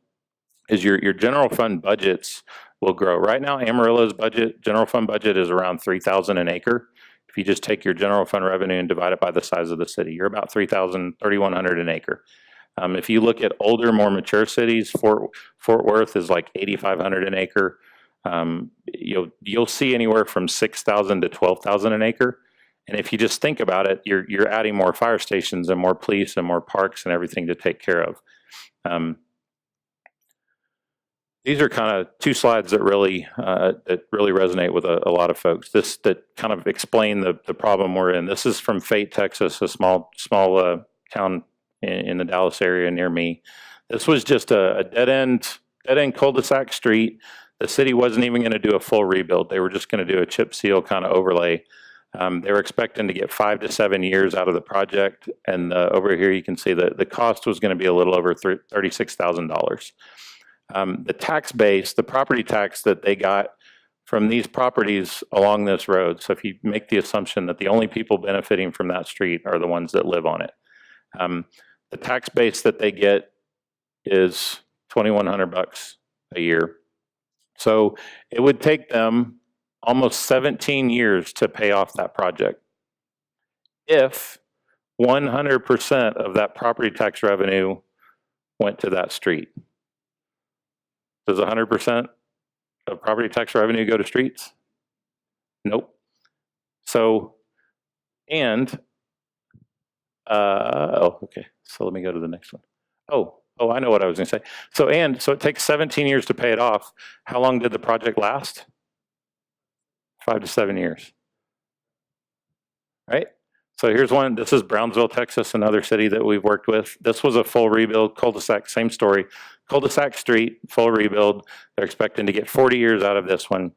[SPEAKER 2] is your general fund budgets will grow. Right now, Amarillo's general fund budget is around $3,000 an acre. If you just take your general fund revenue and divide it by the size of the city, you're about $3,100 an acre. If you look at older, more mature cities, Fort Worth is like $8,500 an acre. You'll see anywhere from $6,000 to $12,000 an acre. And if you just think about it, you're adding more fire stations and more police and more parks and everything to take care of. These are kind of two slides that really resonate with a lot of folks. That kind of explain the problem we're in. This is from Fate, Texas, a small town in the Dallas area near me. This was just a dead end cul-de-sac street. The city wasn't even going to do a full rebuild. They were just going to do a chip seal kind of overlay. They were expecting to get 5 to 7 years out of the project, and over here you can see that the cost was going to be a little over $36,000. The tax base, the property tax that they got from these properties along this road, so if you make the assumption that the only people benefiting from that street are the ones that live on it, the tax base that they get is $2,100 a year. So it would take them almost 17 years to pay off that project if 100% of that property tax revenue went to that street. Does 100% of property tax revenue go to streets? Nope. So, okay. So let me go to the next one. I know what I was going to say. So it takes 17 years to pay it off. How long did the project last? 5 to 7 years. Right? So here's one. This is Brownsville, Texas, another city that we've worked with. This was a full rebuild, cul-de-sac, same story. cul-de-sac street, full rebuild. They're expecting to get 40 years out of this one.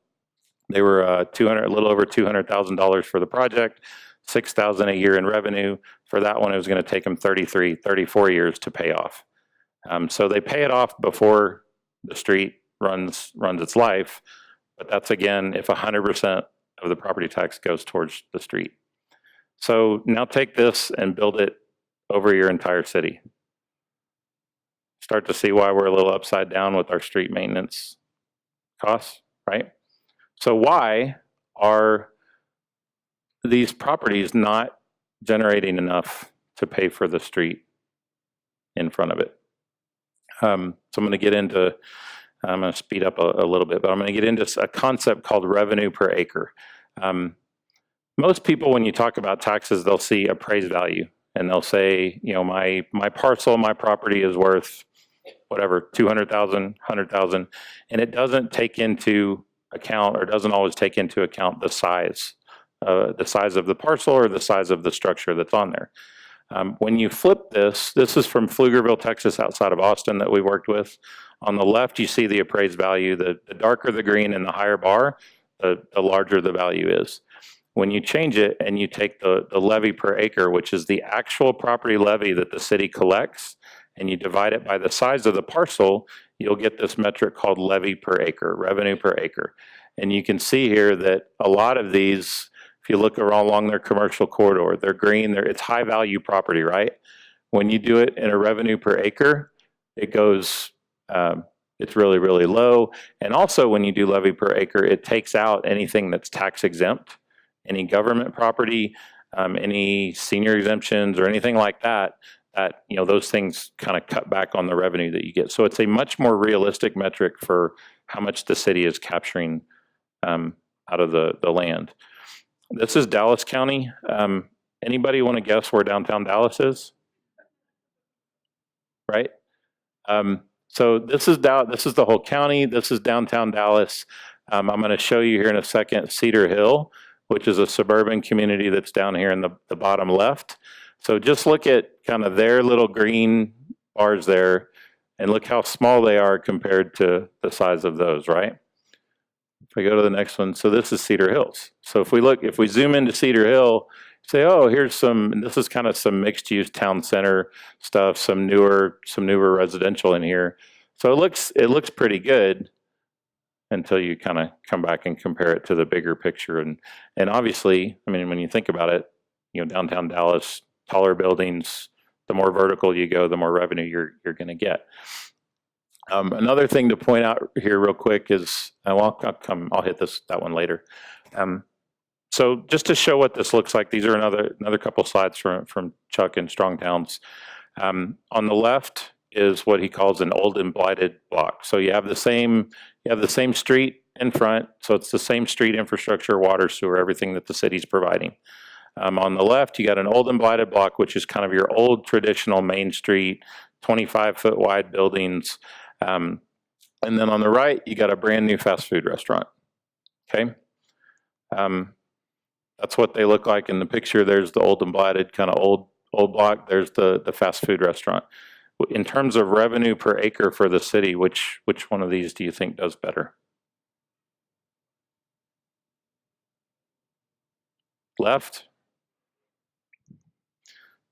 [SPEAKER 2] They were a little over $200,000 for the project, $6,000 a year in revenue. For that one, it was going to take them 34 years to pay off. So they pay it off before the street runs its life, but that's again if 100% of the property tax goes towards the street. So now take this and build it over your entire city. Start to see why we're a little upside down with our street maintenance costs, right? So why are these properties not generating enough to pay for the street in front of it? So I'm going to speed up a little bit, but I'm going to get into a concept called revenue per acre. Most people, when you talk about taxes, they'll see appraised value, and they'll say, you know, my parcel, my property is worth whatever, 200,000, 100,000, and it doesn't take into account, or doesn't always take into account the size of the parcel or the size of the structure that's on there. When you flip this is from Pflugerville, Texas, outside of Austin, that we worked with. On the left, you see the appraised value. The darker the green and the higher bar, the larger the value is. When you change it and you take the levy per acre, which is the actual property levy that the city collects, and you divide it by the size of the parcel, you'll get this metric called levy per acre, revenue per acre. And you can see here that a lot of these, if you look along their commercial corridor, they're green, it's high value property, right? When you do it in a revenue per acre, it goes, it's really, really low. And also when you do levy per acre, it takes out anything that's tax exempt, any government property, any senior exemptions or anything like that, you know, those things kind of cut back on the revenue that you get. So it's a much more realistic metric for how much the city is capturing out of the land. This is Dallas County. Anybody want to guess where downtown Dallas is? Right? So this is the whole county. This is downtown Dallas. I'm going to show you here in a second Cedar Hill, which is a suburban community that's down here in the bottom left. So just look at kind of their little green bars there, and look how small they are compared to the size of those, right? If we go to the next one, so this is Cedar Hills. So if we zoom into Cedar Hill, say, oh, this is kind of some mixed use town center stuff, some newer residential in here. So it looks pretty good until you kind of come back and compare it to the bigger picture. And obviously, I mean, when you think about it, you know, downtown Dallas, taller buildings, the more vertical you go, the more revenue you're going to get. Another thing to point out here real quick is, I'll hit that one later. So just to show what this looks like, these are another couple slides from Chuck in Strong Towns. On the left is what he calls an old and blighted block. So you have the same street in front, so it's the same street infrastructure, water, sewer, everything that the city's providing. On the left, you got an old and blighted block, which is kind of your old traditional Main Street, 25-foot wide buildings. And then on the right, you got a brand new fast food restaurant. Okay. That's what they look like in the picture. There's the old and blighted kind of old block. There's the fast food restaurant. In terms of revenue per acre for the city, which one of these do you think does better? Left.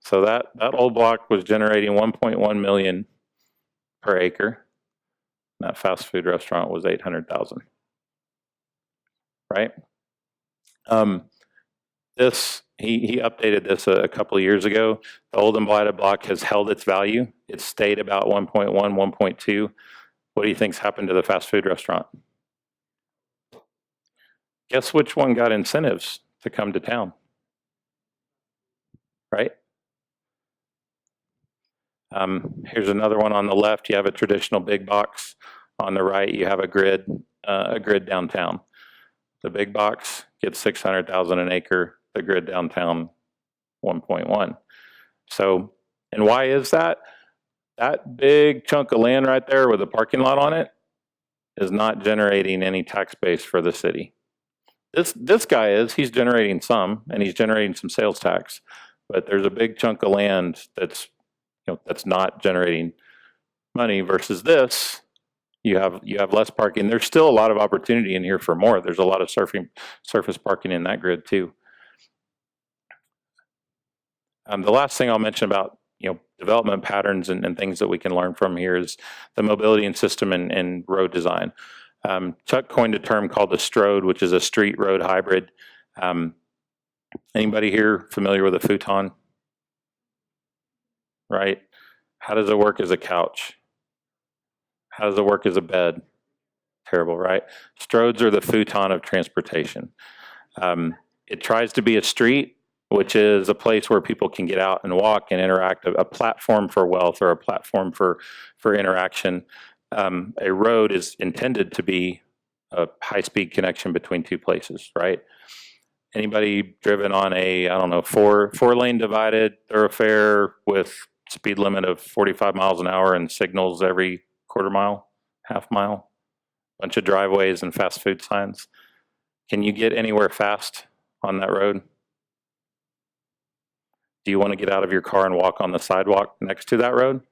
[SPEAKER 2] So that old block was generating 1.1 million per acre. That fast food restaurant was 800,000. Right? He updated this a couple of years ago. The old and blighted block has held its value. It stayed about 1.1, 1.2. What do you think's happened to the fast food restaurant? Guess which one got incentives to come to town? Right? Here's another one on the left. You have a traditional big box. On the right, you have a grid downtown. The big box gets 600,000 an acre. The grid downtown, 1.1. So, and why is that? That big chunk of land right there with a parking lot on it is not generating any tax base for the city. This guy he's generating some, and he's generating some sales tax, but there's a big chunk of land that's not generating money versus this, you have less parking. There's still a lot of opportunity in here for more. There's a lot of surface parking in that grid too. The last thing I'll mention about development patterns and things that we can learn from here is the mobility and system and road design. Chuck coined a term called the STROD, which is a street road hybrid. Anybody here familiar with a futon? Right? How does it work as a couch? How does it work as a bed? Terrible, right? STRODs are the futon of transportation. It tries to be a street, which is a place where people can get out and walk and interact, a platform for wealth or a platform for interaction. A road is intended to be a high-speed connection between two places, right? Anybody driven on a, I don't know, four-lane divided thoroughfare with speed limit of 45 miles an hour and signals every quarter mile, half mile, bunch of driveways and fast food signs? Can you get anywhere fast on that road? Do you want to get out of your car and walk on the sidewalk next to that road?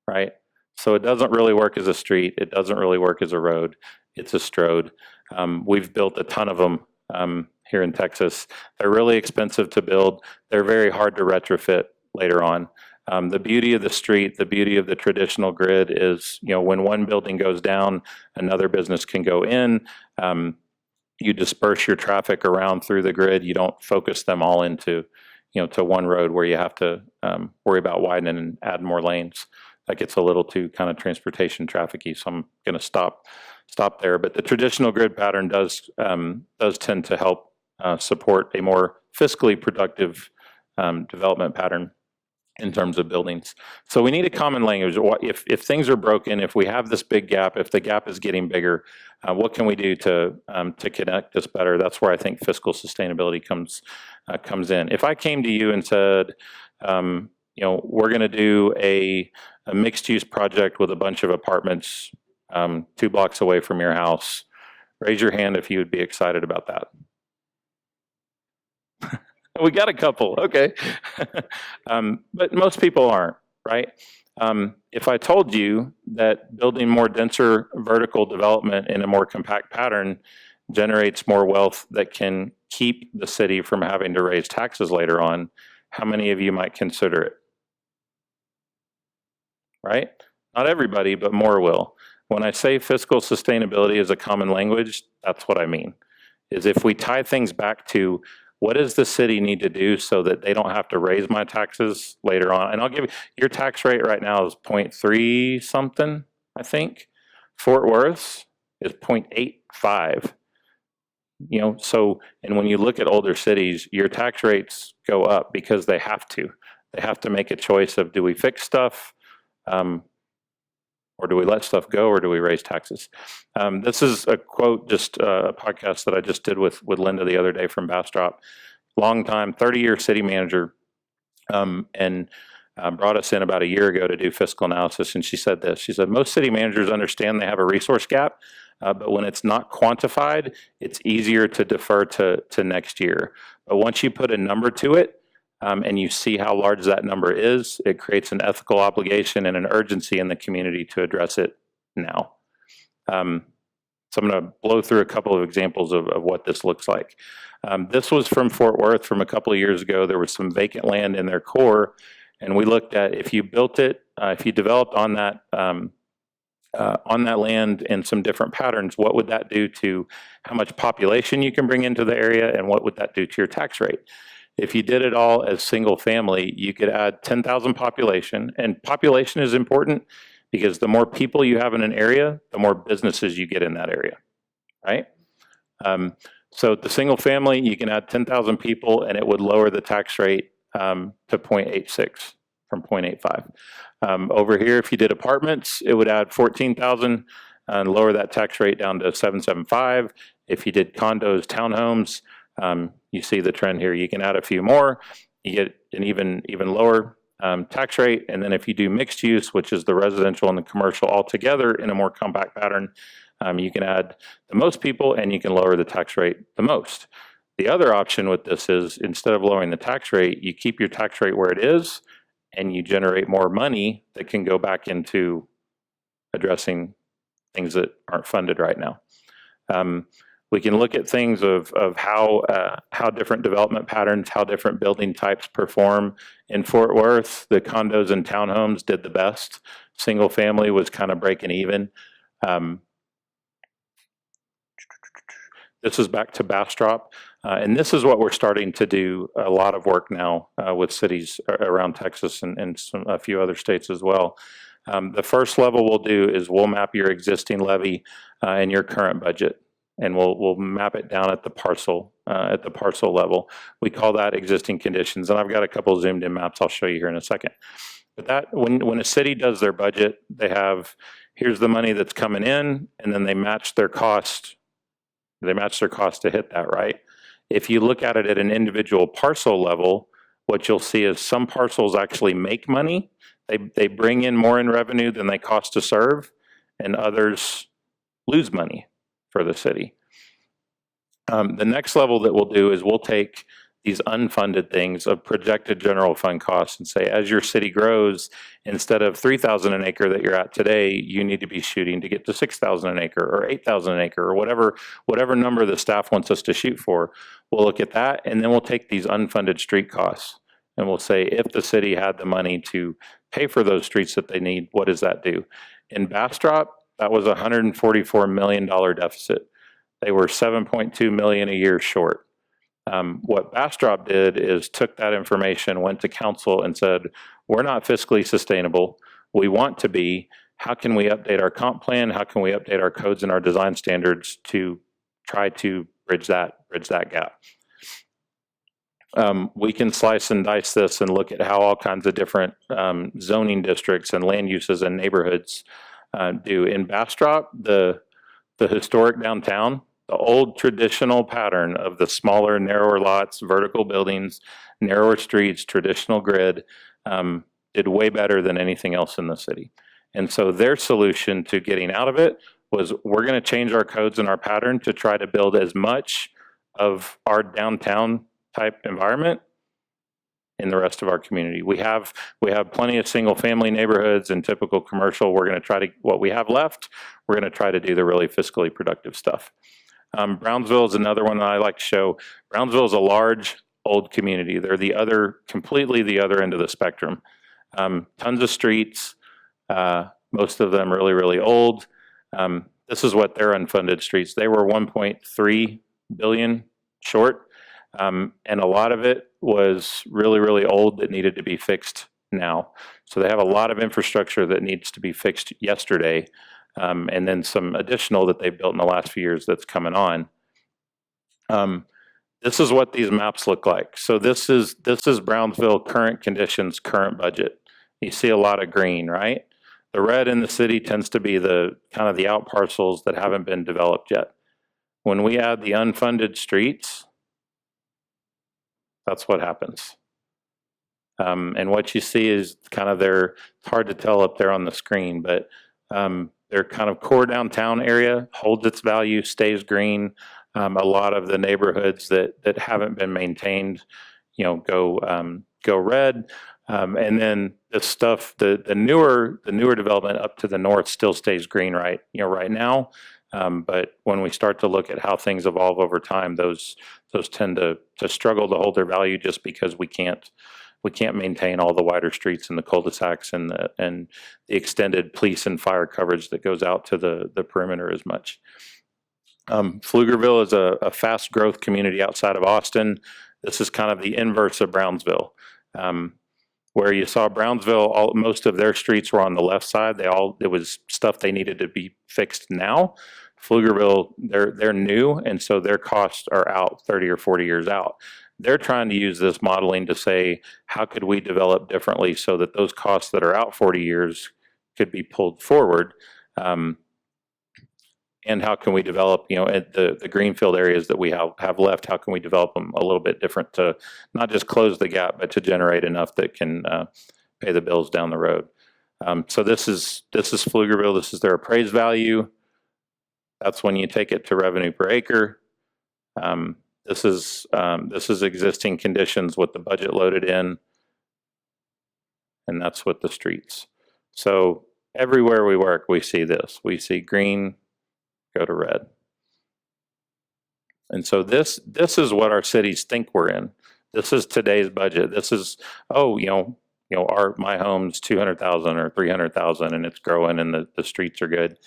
[SPEAKER 2] Right? So it doesn't really work as a street. It doesn't really work as a road. It's a STROD. We've built a ton of them here in Texas. They're really expensive to build. They're very hard to retrofit later on. The beauty of the street, the beauty of the traditional grid is, when one building goes down, another business can go in. You disperse your traffic around through the grid. You don't focus them all into to one road where you have to worry about widening and add more lanes. That gets a little too kind of transportation traffic-y, so I'm going to stop there. But the traditional grid pattern does tend to help support a more fiscally productive development pattern in terms of buildings. So we need a common language. If things are broken, if we have this big gap, if the gap is getting bigger, what can we do to connect this better? That's where I think fiscal sustainability comes in. If I came to you and said, we're going to do a mixed-use project with a bunch of apartments 2 blocks away from your house, raise your hand if you would be excited about that. We got a couple, okay. But most people aren't, right? If I told you that building more denser vertical development in a more compact pattern generates more wealth that can keep the city from having to raise taxes later on, how many of you might consider it? Right? Not everybody, but more will. When I say fiscal sustainability is a common language, that's what I mean. Is if we tie things back to what does the city need to do so that they don't have to raise my taxes later on? And I'll give you, your tax rate right now is 0.3 something, I think. Fort Worth's is 0.85. So, and when you look at older cities, your tax rates go up because they have to. They have to make a choice of, do we fix stuff, or do we let stuff go, or do we raise taxes? This is a quote, just a podcast that I just did with Linda the other day from Bastrop. Long time, 30-year city manager, and brought us in about a year ago to do fiscal analysis, and she said this. She said, most city managers understand they have a resource gap, but when it's not quantified, it's easier to defer to next year. But once you put a number to it, and you see how large that number is, it creates an ethical obligation and an urgency in the community to address it now. So I'm going to blow through a couple of examples of what this looks like. This was from Fort Worth from a couple of years ago. There was some vacant land in their core, and we looked at if you built it, if you developed on that land in some different patterns, what would that do to how much population you can bring into the area, and what would that do to your tax rate? If you did it all as single family, you could add 10,000 population, and population is important because the more people you have in an area, the more businesses you get in that area, right? So the single family, you can add 10,000 people and it would lower the tax rate to 0.86 from 0.85. Over here, if you did apartments, it would add 14,000 and lower that tax rate down to 775. If you did condos, townhomes, you see the trend here. You can add a few more, you get an even lower tax rate. And then if you do mixed use, which is the residential and the commercial all together in a more compact pattern, you can add the most people and you can lower the tax rate the most. The other option with this is instead of lowering the tax rate, you keep your tax rate where it is and you generate more money that can go back into addressing things that aren't funded right now. We can look at things of how different development patterns, how different building types perform. In Fort Worth, the condos and townhomes did the best. Single family was kind of breaking even. This is back to Bastrop. And this is what we're starting to do a lot of work now with cities around Texas and a few other states as well. The first level we'll do is we'll map your existing levy and your current budget, and we'll map it down at the parcel level. We call that existing conditions, and I've got a couple zoomed in maps I'll show you here in a second. But that when a city does their budget, they have, here's the money that's coming in, and then they match their cost. They match their cost to hit that, right? If you look at it at an individual parcel level, what you'll see is some parcels actually make money. They bring in more in revenue than they cost to serve, and others lose money for the city. The next level that we'll do is we'll take these unfunded things of projected general fund costs and say, as your city grows, instead of 3,000 an acre that you're at today, you need to be shooting to get to 6,000 an acre or 8,000 an acre or whatever number the staff wants us to shoot for. We'll look at that, and then we'll take these unfunded street costs and we'll say, if the city had the money to pay for those streets that they need, what does that do? In Bastrop, that was a $144 million deficit. They were 7.2 million a year short. What Bastrop did is took that information, went to council and said, we're not fiscally sustainable. We want to be. How can we update our comp plan? How can we update our codes and our design standards to try to bridge that gap? We can slice and dice this and look at how all kinds of different zoning districts and land uses and neighborhoods do. In Bastrop, the historic downtown, the old traditional pattern of the smaller, narrower lots, vertical buildings, narrower streets, traditional grid, did way better than anything else in the city. And so their solution to getting out of it was, we're going to change our codes and our pattern to try to build as much of our downtown type environment in the rest of our community. We have plenty of single family neighborhoods and typical commercial. We're going to try to, what we have left, we're going to try to do the really fiscally productive stuff. Brownsville is another one that I like to show. Brownsville is a large, old community. They're completely the other end of the spectrum. Tons of streets, most of them really, really old. This is what their unfunded streets. They were 1.3 billion short, and a lot of it was really, really old that needed to be fixed now. So they have a lot of infrastructure that needs to be fixed yesterday. And then some additional that they've built in the last few years that's coming on. This is what these maps look like. So this is Brownsville, current conditions, current budget. You see a lot of green, right? The red in the city tends to be the kind of the out parcels that haven't been developed yet. When we add the unfunded streets, that's what happens. And what you see is kind of it's hard to tell up there on the screen, but their kind of core downtown area holds its value, stays green. A lot of the neighborhoods that haven't been maintained, go red. And then the stuff, the newer development up to the north still stays green right now. But when we start to look at how things evolve over time, those tend to struggle to hold their value just because we can't maintain all the wider streets and the cul-de-sacs and the extended police and fire coverage that goes out to the perimeter as much. Pflugerville is a fast growth community outside of Austin. This is kind of the inverse of Brownsville. Where you saw Brownsville, most of their streets were on the left side. It was stuff they needed to be fixed now. Pflugerville, they're new, and so their costs are out 30 or 40 years out. They're trying to use this modeling to say, how could we develop differently so that those costs that are out 40 years could be pulled forward? And how can we develop, at the greenfield areas that we have left, how can we develop them a little bit different to not just close the gap, but to generate enough that can pay the bills down the road? So this is Pflugerville. This is their appraised value. That's when you take it to revenue per acre. This is existing conditions with the budget loaded in. and that's with the streets. So everywhere we work, we see this. We see green go to red. And so this is what our cities think we're in. This is today's budget. This is, oh, my home's 200,000 or 300,000 and it's growing and the streets are good.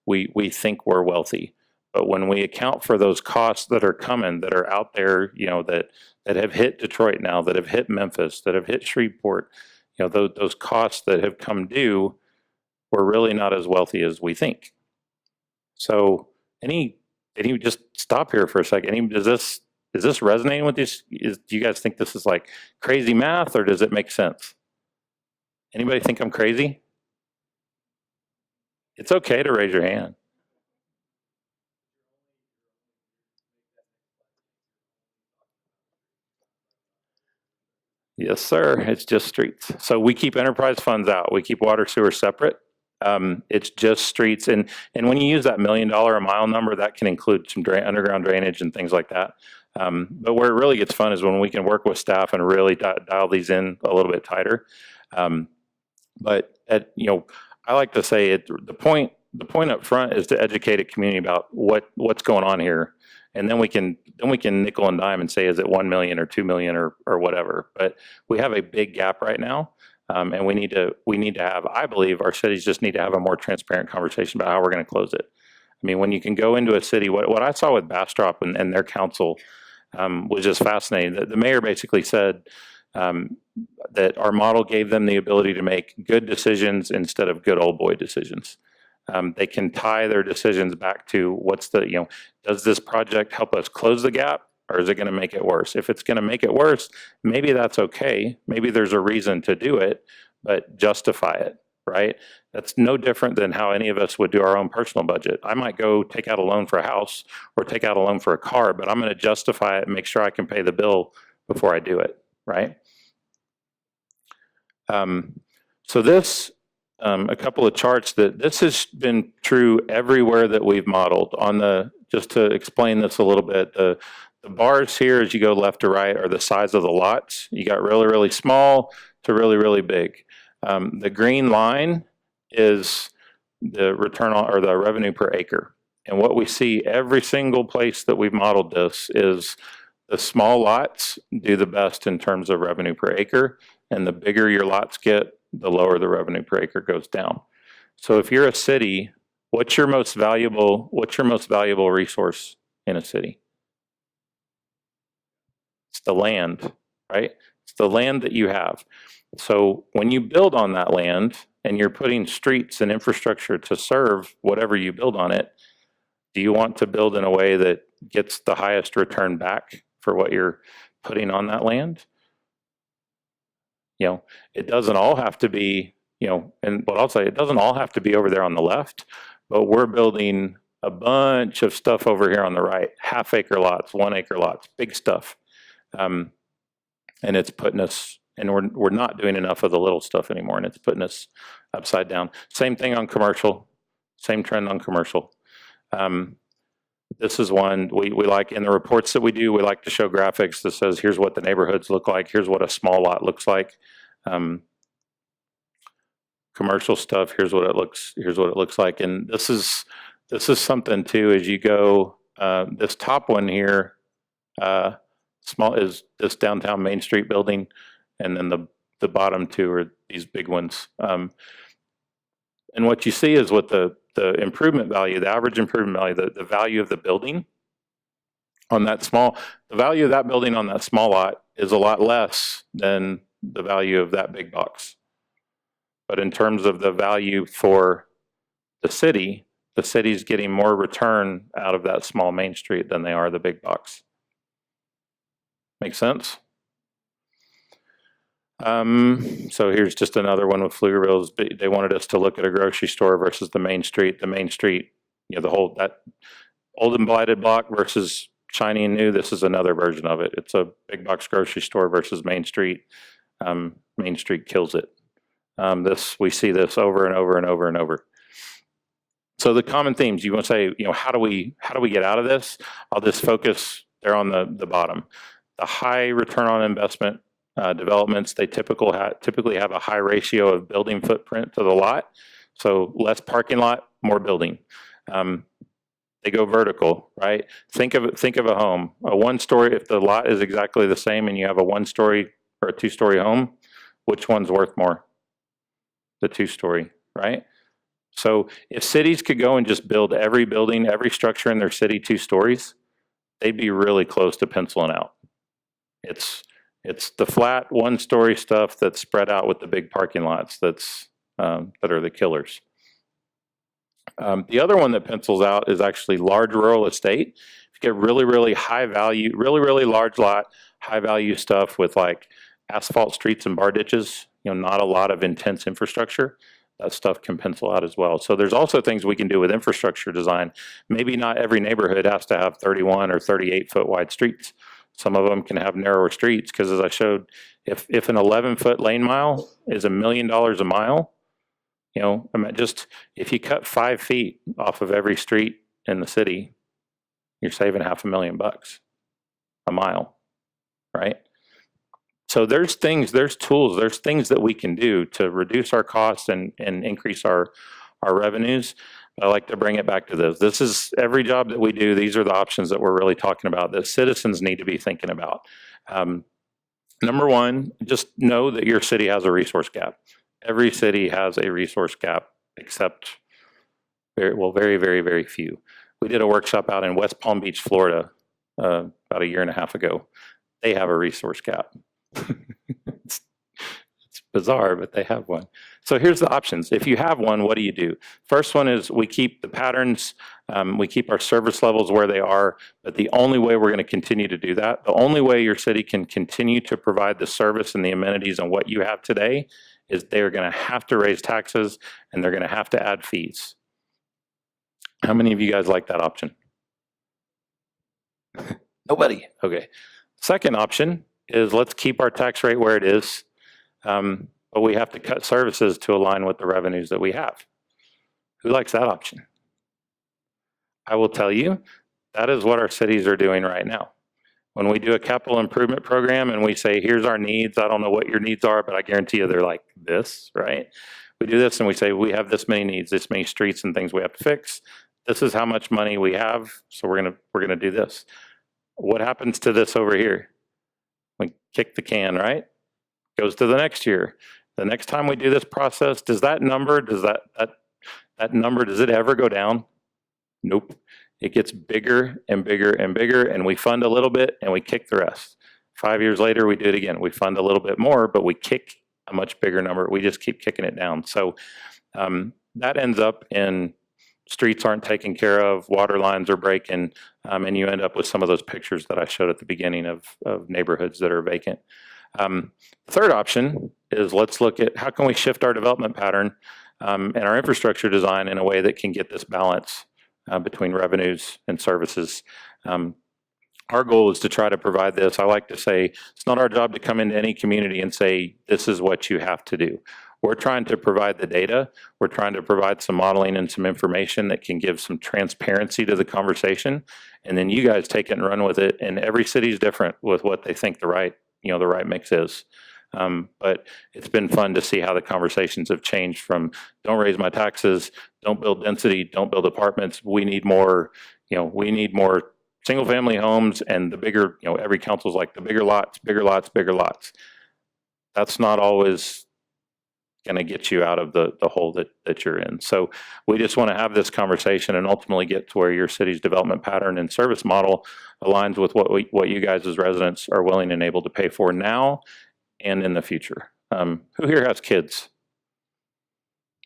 [SPEAKER 2] We think we're wealthy. But when we account for those costs that are coming, that are out there, that have hit Detroit now, that have hit Memphis, that have hit Shreveport, those costs that have come due, we're really not as wealthy as we think. So can you just stop here for a second? Is this resonating with you? Do you guys think this is like crazy math, or does it make sense? Anybody think I'm crazy? It's okay to raise your hand. Yes, sir. It's just streets. So we keep enterprise funds out. We keep water sewer separate. It's just streets. And when you use that $1 million a mile number, that can include some underground drainage and things like that. But where it really gets fun is when we can work with staff and really dial these in a little bit tighter. But I like to say the point up front is to educate a community about what's going on here. And then we can nickel and dime and say, is it 1 million or 2 million or whatever? But we have a big gap right now. And we need to have, I believe our cities just need to have a more transparent conversation about how we're going to close it. I mean, when you can go into a city, what I saw with Bastrop and their council was just fascinating. The mayor basically said that our model gave them the ability to make good decisions instead of good old boy decisions. They can tie their decisions back to does this project help us close the gap? Or is it going to make it worse? If it's going to make it worse, maybe that's okay. Maybe there's a reason to do it, but justify it, right? That's no different than how any of us would do our own personal budget. I might go take out a loan for a house or take out a loan for a car, but I'm going to justify it and make sure I can pay the bill before I do it, right? So this, a couple of charts this has been true everywhere that we've modeled. Just to explain this a little bit, the bars here, as you go left to right, are the size of the lots. You got really, really small to really, really big. The green line is the return on, or the revenue per acre. And what we see every single place that we've modeled this is the small lots do the best in terms of revenue per acre, and the bigger your lots get, the lower the revenue per acre goes down. So if you're a city, what's your most valuable resource in a city? It's the land, right? It's the land that you have. So when you build on that land and you're putting streets and infrastructure to serve whatever you build on it, do you want to build in a way that gets the highest return back for what you're putting on that land? It doesn't all have to be, and what I'll say, it doesn't all have to be over there on the left, but we're building a bunch of stuff over here on the right, half-acre lots, 1 acre lots, big stuff. And it's putting us, and we're not doing enough of the little stuff anymore, and it's putting us upside down. Same thing on commercial, same trend on commercial. This is one we like in the reports that we do. We like to show graphics that says, here's what the neighborhoods look like. Here's what a small lot looks like. Commercial stuff, here's what it looks like. And this is something too, as you go, this top one here, small is this downtown Main Street building, and then the bottom two are these big ones. And what you see is what the improvement value, the average improvement value, the value of the building on that the value of that building on that small lot is a lot less than the value of that big box. But in terms of the value for the city's getting more return out of that small Main Street than they are the big box. Make sense? So here's just another one with Pflugerville's. They wanted us to look at a grocery store versus the Main Street. The Main Street, that old and blighted block versus shiny and new. This is another version of it. It's a big box grocery store versus Main Street. Main Street kills it. We see this over and over and over and over. So the common themes, you want to say, how do we get out of this? I'll just focus there on the bottom. The high return on investment developments, they typically have a high ratio of building footprint to the lot. So less parking lot, more building. They go vertical, right? Think of a home, a one-story. If the lot is exactly the same and you have a one-story or a two-story home, which one's worth more? The two-story, right? So if cities could go and just build every building, every structure in their city 2 stories, they'd be really close to penciling out. It's the flat 1-story stuff that's spread out with the big parking lots that are the killers. The other one that pencils out is actually large rural estate. If you get really, really high value, really, really large lot, high value stuff with like asphalt streets and bar ditches, not a lot of intense infrastructure, that stuff can pencil out as well. So there's also things we can do with infrastructure design. Maybe not every neighborhood has to have 31 or 38 foot wide streets. Some of them can have narrower streets because, as I showed, if an 11-foot lane mile is $1 million a mile, just if you cut 5 feet off of every street in the city, you're saving $500,000 a mile, right? So there's tools, there's things that we can do to reduce our costs and increase our revenues. I like to bring it back to this. This is every job that we do. These are the options that we're really talking about that citizens need to be thinking about. Number one, just know that your city has a resource gap. Every city has a resource gap, except very, very, very few. We did a workshop out in West Palm Beach, Florida, about 1.5 years ago. They have a resource gap. it's bizarre, but they have one. So here's the options. If you have one, what do you do? First one is we keep the patterns, we keep our service levels where they are, but the only way we're going to continue to do that, the only way your city can continue to provide the service and the amenities and what you have today is they're going to have to raise taxes and they're going to have to add fees. How many of you guys like that option? Nobody. Okay. Second option is let's keep our tax rate where it is, but we have to cut services to align with the revenues that we have. Who likes that option? I will tell you, that is what our cities are doing right now. When we do a capital improvement program and we say, here's our needs, I don't know what your needs are, but I guarantee you they're like this, right? We do this and we say, we have this many needs, this many streets and things we have to fix. This is how much money we have, so we're gonna do this. What happens to this over here? We kick the can, right? Goes to the next year. The next time we do this process, does that number, does it ever go down? Nope. It gets bigger and bigger and bigger, and we fund a little bit and we kick the rest. 5 years later, we do it again. We fund a little bit more, but we kick a much bigger number. We just keep kicking it down. So that ends up in streets aren't taken care of, water lines are breaking, and you end up with some of those pictures that I showed at the beginning of neighborhoods that are vacant. Third option is let's look at how can we shift our development pattern and our infrastructure design in a way that can get this balance between revenues and services. Our goal is to try to provide this. I like to say it's not our job to come into any community and say, this is what you have to do. We're trying to provide the data. We're trying to provide some modeling and some information that can give some transparency to the conversation. And then you guys take it and run with it. And every city is different with what they think the right mix is. But it's been fun to see how the conversations have changed from don't raise my taxes, don't build density, don't build apartments. We need more, we need more single family homes and the bigger, every council's like the bigger lots, bigger lots, bigger lots. That's not always going to get you out of the hole that you're in. So we just want to have this conversation and ultimately get to where your city's development pattern and service model aligns with what you guys as residents are willing and able to pay for now and in the future. Who here has kids?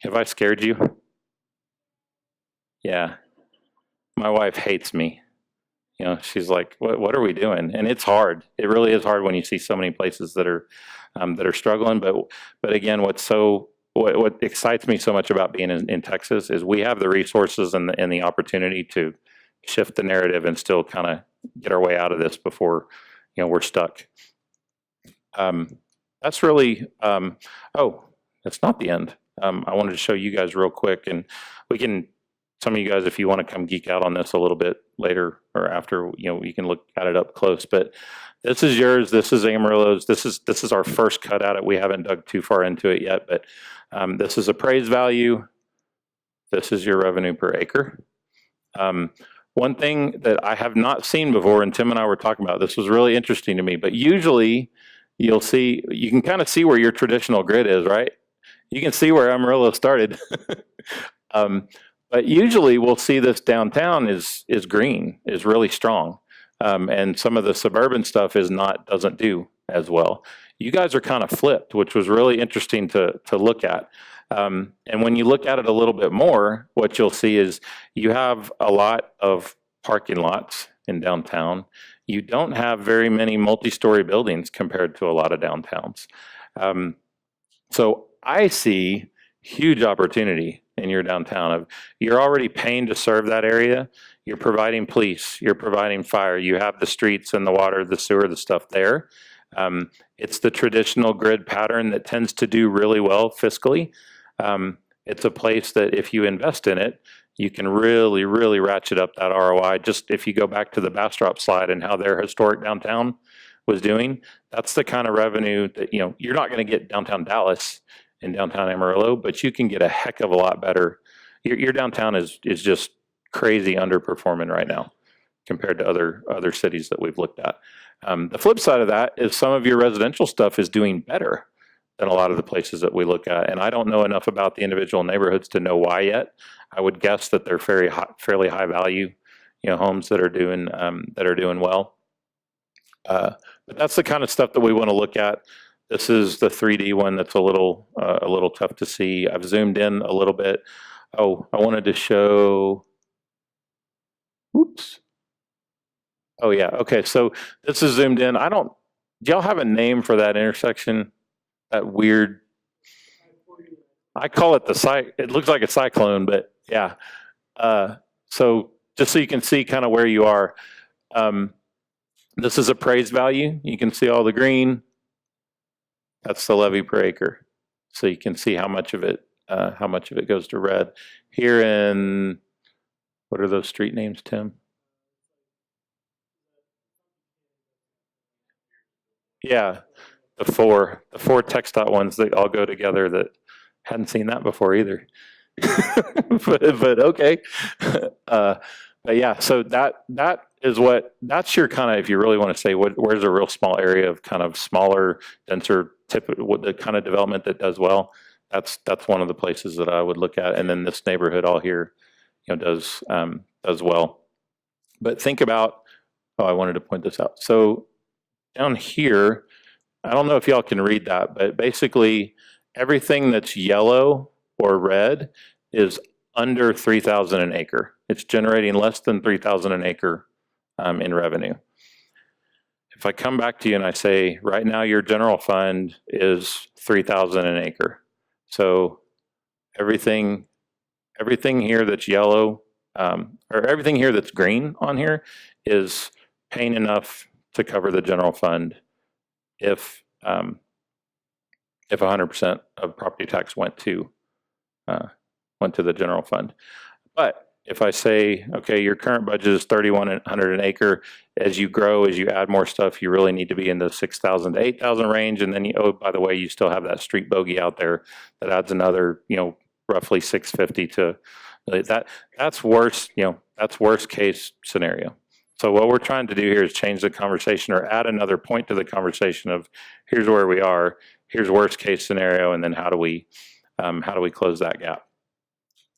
[SPEAKER 2] Have I scared you? Yeah. My wife hates me. She's like, what are we doing? And it's hard. It really is hard when you see so many places that are struggling. But again, what excites me so much about being in Texas is we have the resources and the opportunity to shift the narrative and still kind of get our way out of this before we're stuck. That's really, that's not the end. I wanted to show you guys real quick, and we can, some of you guys, if you want to come geek out on this a little bit later or after, you can look at it up close. But This is yours. This is Amarillo's. This is our first cut at it. We haven't dug too far into it yet, but this is appraised value. This is your revenue per acre. One thing that I have not seen before, and Tim and I were talking about, this was really interesting to me, but usually you can kind of see where your traditional grid is, right? You can see where Amarillo started. But usually we'll see this downtown is green, is really strong. And some of the suburban stuff doesn't do as well. You guys are kind of flipped, which was really interesting to look at. And when you look at it a little bit more, what you'll see is you have a lot of parking lots in downtown. You don't have very many multi-story buildings compared to a lot of downtowns. So I see huge opportunity in your downtown. You're already paying to serve that area. You're providing police, you're providing fire, you have the streets and the water, the sewer, the stuff there. It's the traditional grid pattern that tends to do really well fiscally. It's a place that if you invest in it, you can really, really ratchet up that ROI. Just if you go back to the Bastrop slide and how their historic downtown was doing, that's the kind of revenue that, you're not going to get downtown Dallas in downtown Amarillo, but you can get a heck of a lot better. Your downtown is just crazy underperforming right now compared to other cities that we've looked at. The flip side of that is some of your residential stuff is doing better than a lot of the places that we look at. And I don't know enough about the individual neighborhoods to know why yet. I would guess that they're fairly high value, homes that are doing well. But that's the kind of stuff that we want to look at. This is the 3D one that's a little tough to see. I've zoomed in a little bit. Oh, I wanted to show. Oops. Oh yeah. Okay. So this is zoomed in. Do y'all have a name for that intersection? That weird. I call it it looks like a cyclone, but yeah. So just so you can see kind of where you are. This is appraised value. You can see all the green. That's the levy per acre. So you can see how much of it goes to red. Here in, what are those street names, Tim? Yeah, the four TxDOT ones that all go together that hadn't seen that before either. but okay. But yeah, so that's your kind of, if you really want to say where's a real small area of kind of smaller, denser the kind of development that does well, that's one of the places that I would look at. And then this neighborhood all here, does well. But think about, I wanted to point this out. So down here, I don't know if y'all can read that, but basically everything that's yellow or red is under 3,000 an acre. It's generating less than 3,000 an acre in revenue. If I come back to you and I say, right now your general fund is 3,000 an acre. So everything here that's yellow, or everything here that's green on here is paying enough to cover the general fund if 100% of property tax went to the general fund. But if I say, okay, your current budget is 3,100 an acre, as you grow, as you add more stuff, you really need to be in the 6,000 to 8,000 range. And then, by the way, you still have that street bogey out there that adds another, roughly 650 to that. That's worst, that's worst case scenario. So what we're trying to do here is change the conversation or add another point to the conversation of here's where we are, here's worst case scenario, and then how do we close that gap?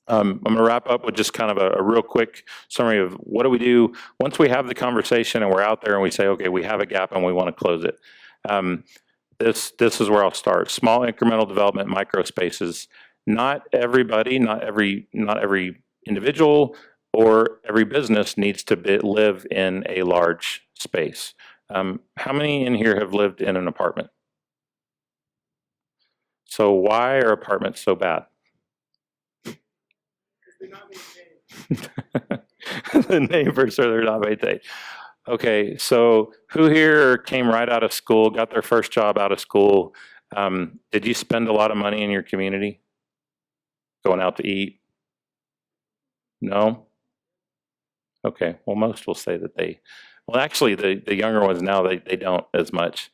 [SPEAKER 2] I'm going to wrap up with just kind of a real quick summary of what do we do once we have the conversation and we're out there and we say, okay, we have a gap and we want to close it. This is where I'll start. Small incremental development, micro spaces. Not everybody, not every individual or every business needs to live in a large space. How many in here have lived in an apartment? So why are apartments so bad? The neighbors are they're not maintained. Okay, so who here came right out of school, got their first job out of school? Did you spend a lot of money in your community? Going out to eat? No? Okay, well, most will say that they Well, actually, the younger ones now, they don't as much.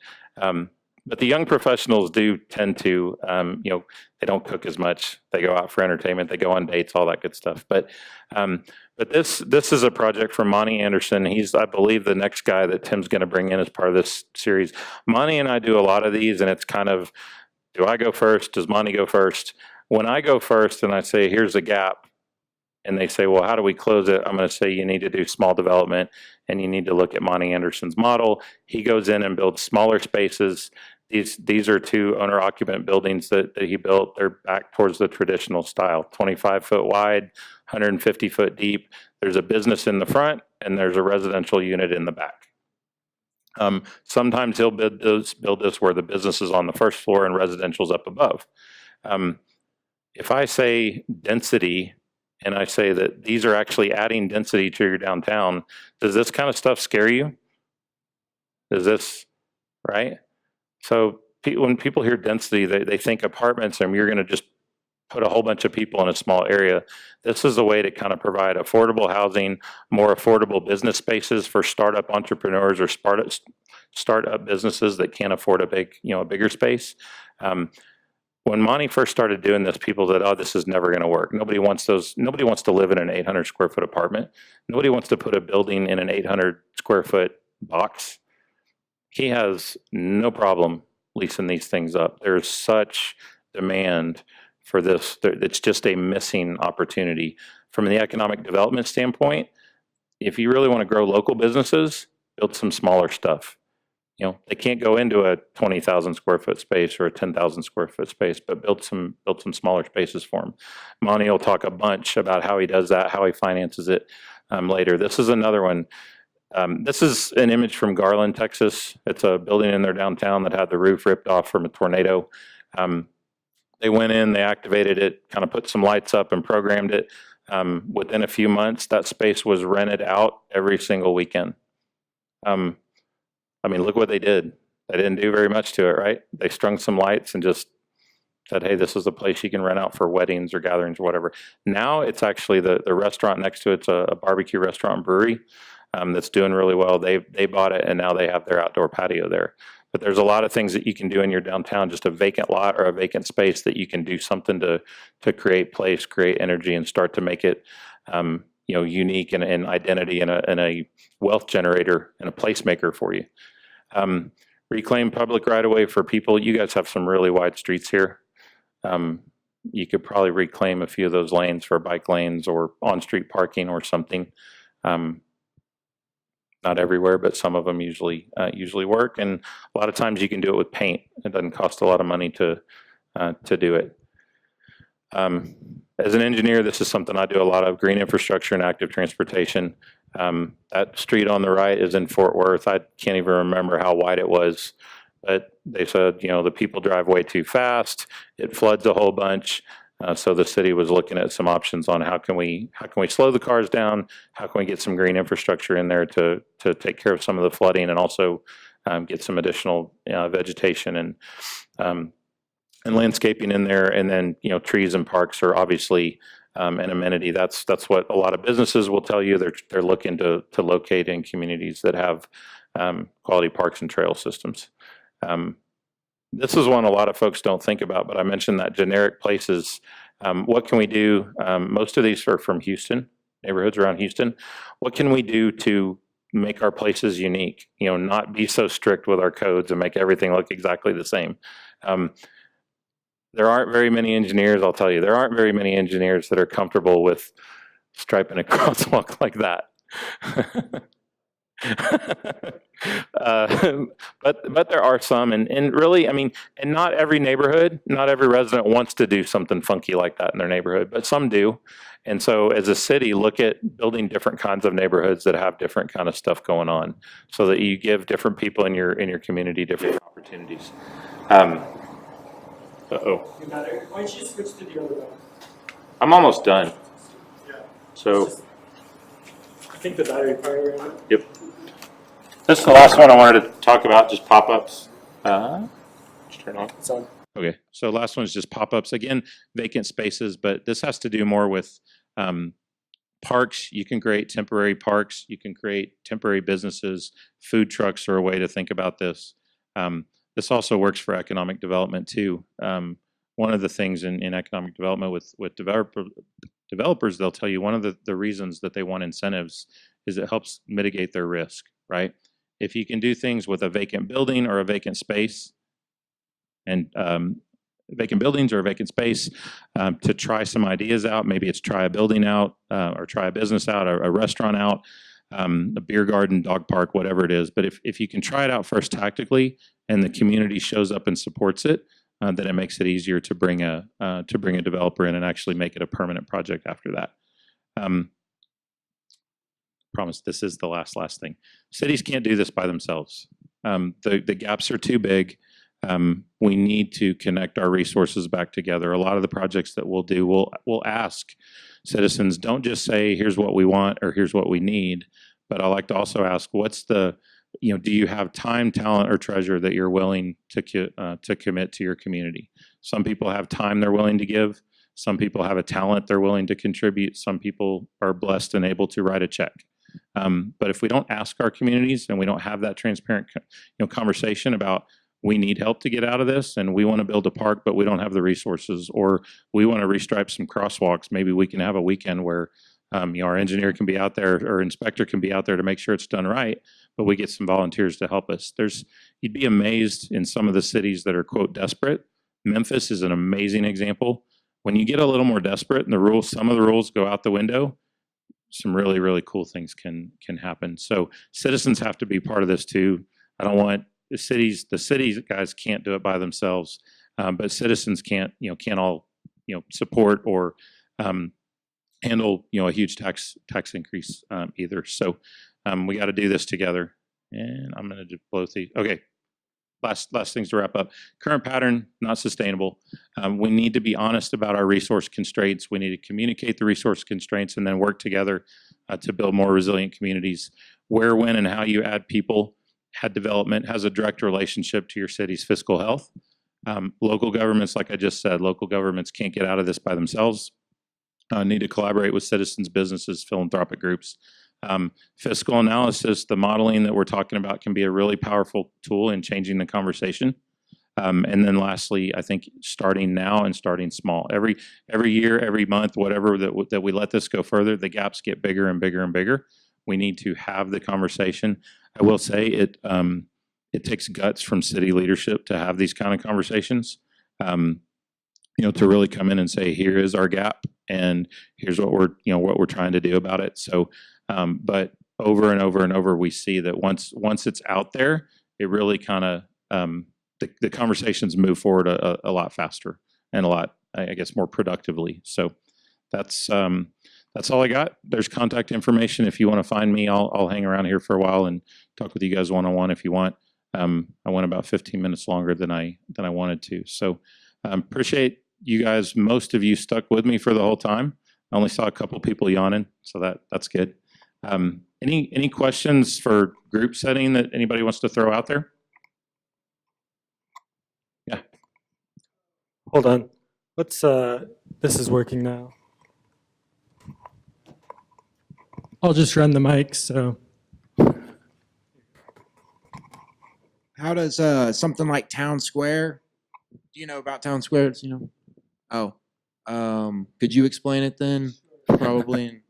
[SPEAKER 2] But the young professionals do tend to, they don't cook as much. They go out for entertainment. They go on dates, all that good stuff. But this is a project from Monty Anderson. He's, I believe, the next guy that Tim's going to bring in as part of this series. Monty and I do a lot of these, and it's kind of, do I go first? Does Monty go first? When I go first and I say, here's a gap, and they say, well, how do we close it? I'm going to say you need to do small development, and you need to look at Monty Anderson's model. He goes in and builds smaller spaces. These are two owner-occupant buildings that he built. They're back towards the traditional style, 25-foot wide, 150-foot deep. There's a business in the front, and there's a residential unit in the back. Sometimes he'll build this where the business is on the first floor and residential's up above. If I say density, and I say that these are actually adding density to your downtown, does this kind of stuff scare you? Is this, right? So when people hear density, they think apartments, and you're going to just put a whole bunch of people in a small area. This is a way to kind of provide affordable housing, more affordable business spaces for startup entrepreneurs or startup businesses that can't afford a bigger space. When Monty first started doing this, people said, oh, this is never going to work. Nobody wants to live in an 800 square foot apartment. Nobody wants to put a building in an 800 square foot box. He has no problem leasing these things up. There's such demand for this. It's just a missing opportunity. From the economic development standpoint, if you really want to grow local businesses, build some smaller stuff. They can't go into a 20,000 square foot space or a 10,000 square foot space, but build some smaller spaces for them. Monty will talk a bunch about how he does that, how he finances it later. This is another one. This is an image from Garland, Texas. It's a building in their downtown that had the roof ripped off from a tornado. They went in, they activated it, kind of put some lights up and programmed it. Within a few months, that space was rented out every single weekend. Look what they did. They didn't do very much to it, right? They strung some lights and just said, hey, this is a place you can rent out for weddings or gatherings or whatever. Now it's actually the restaurant next to it's a barbecue restaurant and brewery that's doing really well. They bought it, and now they have their outdoor patio there. But there's a lot of things that you can do in your downtown, just a vacant lot or a vacant space that you can do something to create place, create energy, and start to make it unique and identity and a wealth generator and a placemaker for you. Reclaim public right-of-way for people. You guys have some really wide streets here. You could probably reclaim a few of those lanes for bike lanes or on-street parking or something. Not everywhere, but some of them usually work. And a lot of times you can do it with paint. It doesn't cost a lot of money to do it. As an engineer, this is something I do a lot of: green infrastructure and active transportation. That street on the right is in Fort Worth. I can't even remember how wide it was, but they said, the people drive way too fast. It floods a whole bunch. So the city was looking at some options on how can we slow the cars down? How can we get some green infrastructure in there to take care of some of the flooding, and also get some additional vegetation and landscaping in there. And then trees and parks are obviously an amenity. That's what a lot of businesses will tell you. They're looking to locate in communities that have quality parks and trail systems. This is one a lot of folks don't think about, but I mentioned that generic places. What can we do? Most of these are from Houston, neighborhoods around Houston. What can we do to make our places unique? Not be so strict with our codes and make everything look exactly the same. There aren't very many engineers, I'll tell you, there aren't very many engineers that are comfortable with striping a crosswalk like that. But there are some, and really, and not every neighborhood, not every resident wants to do something funky like that in their neighborhood, but some do. And so as a city, look at building different kinds of neighborhoods that have different kind of stuff going on, so that you give different people in your community different opportunities. Uh-oh.
[SPEAKER 1] Why don't you switch to the other one?
[SPEAKER 2] I'm almost done.
[SPEAKER 1] Yeah.
[SPEAKER 2] So
[SPEAKER 1] I think the battery power around it.
[SPEAKER 2] Yep. This is the last one I wanted to talk about, just pop-ups. Just turn on.
[SPEAKER 1] It's on.
[SPEAKER 2] Okay, so last one is just pop-ups. Again, vacant spaces, but this has to do more with Parks, you can create temporary parks, you can create temporary businesses. Food trucks are a way to think about this. This also works for economic development too. One of the things in economic development with developers, they'll tell you one of the reasons that they want incentives is it helps mitigate their risk, right? If you can do things with a vacant building or a vacant space, and vacant buildings or a vacant space to try some ideas out. Maybe it's try a building out or try a business out, or a restaurant out, a beer garden, dog park, whatever it is. But if you can try it out first tactically and the community shows up and supports it, then it makes it easier to bring a developer in and actually make it a permanent project after that. Promise this is the last thing. Cities can't do this by themselves. The gaps are too big. We need to connect our resources back together. A lot of the projects that we'll do, we'll ask citizens, don't just say, here's what we want or here's what we need, but I like to also ask, what's the, do you have time, talent, or treasure that you're willing to commit to your community? Some people have time they're willing to give. Some people have a talent they're willing to contribute. Some people are blessed and able to write a check. But if we don't ask our communities and we don't have that transparent conversation about, we need help to get out of this, and we want to build a park, but we don't have the resources, or we want to restripe some crosswalks. Maybe we can have a weekend where our engineer can be out there or inspector can be out there to make sure it's done right, but we get some volunteers to help us. You'd be amazed in some of the cities that are, quote, desperate. Memphis is an amazing example. When you get a little more desperate and some of the rules go out the window, some really, really cool things can happen. So citizens have to be part of this too. I don't want the cities guys can't do it by themselves, but citizens can't all support or handle a huge tax increase either. So we got to do this together. And I'm going to blow through. Okay, last things to wrap up. Current pattern, not sustainable. We need to be honest about our resource constraints. We need to communicate the resource constraints and then work together to build more resilient communities. Where, when, and how you add people, development has a direct relationship to your city's fiscal health. Local governments, like I just said, local governments can't get out of this by themselves. Need to collaborate with citizens, businesses, philanthropic groups. Fiscal analysis, the modeling that we're talking about, can be a really powerful tool in changing the conversation. And then lastly, I think starting now and starting small. Every year, every month, whatever that we let this go further, the gaps get bigger and bigger and bigger. We need to have the conversation. I will say it takes guts from city leadership to have these kind of conversations. To really come in and say, here is our gap, and here's what we're trying to do about it. So, but over and over and over, we see that once it's out there, it really kind of the conversations move forward a lot faster and a lot, I guess, more productively. So that's all I got. There's contact information. If you want to find me, I'll hang around here for a while and talk with you guys one-on-one if you want. I went about 15 minutes longer than I wanted to. So appreciate you guys. Most of you stuck with me for the whole time. I only saw a couple people yawning, so that's good. Any questions for group setting that anybody wants to throw out there? Yeah.
[SPEAKER 3] Hold on. This is working now. I'll just run the mic, so.
[SPEAKER 4] How does something like Town Square? Do you know about Town Squares? Oh, could you explain it then? Probably.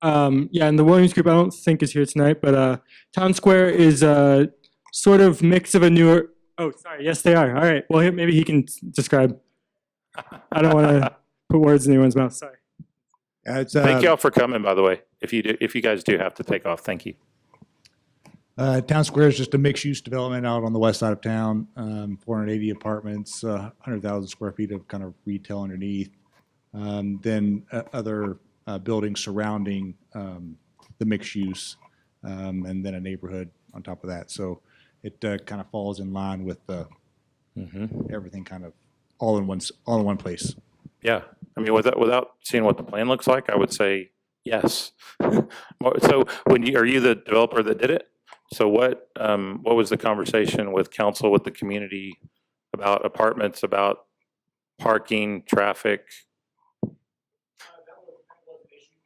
[SPEAKER 3] Yeah, and the Williams Group I don't think is here tonight, but Town Square is a sort of mix of a newer. Oh, sorry. Yes, they are. All right. Well, maybe he can describe. I don't want to put words in anyone's mouth. Sorry.
[SPEAKER 2] Thank y'all for coming, by the way. If you guys do have to take off, thank you.
[SPEAKER 5] Town Square is just a mixed-use development out on the west side of town, 480 apartments, 100,000 square feet of kind of retail underneath, then other buildings surrounding the mixed use, and then a neighborhood on top of that. So it kind of falls in line with the everything kind of all in one place.
[SPEAKER 2] Yeah, I mean, without seeing what the plan looks like, I would say yes. So are you the developer that did it? So what was the conversation with council, with the community about apartments, about parking, traffic?
[SPEAKER 1] That was an issue.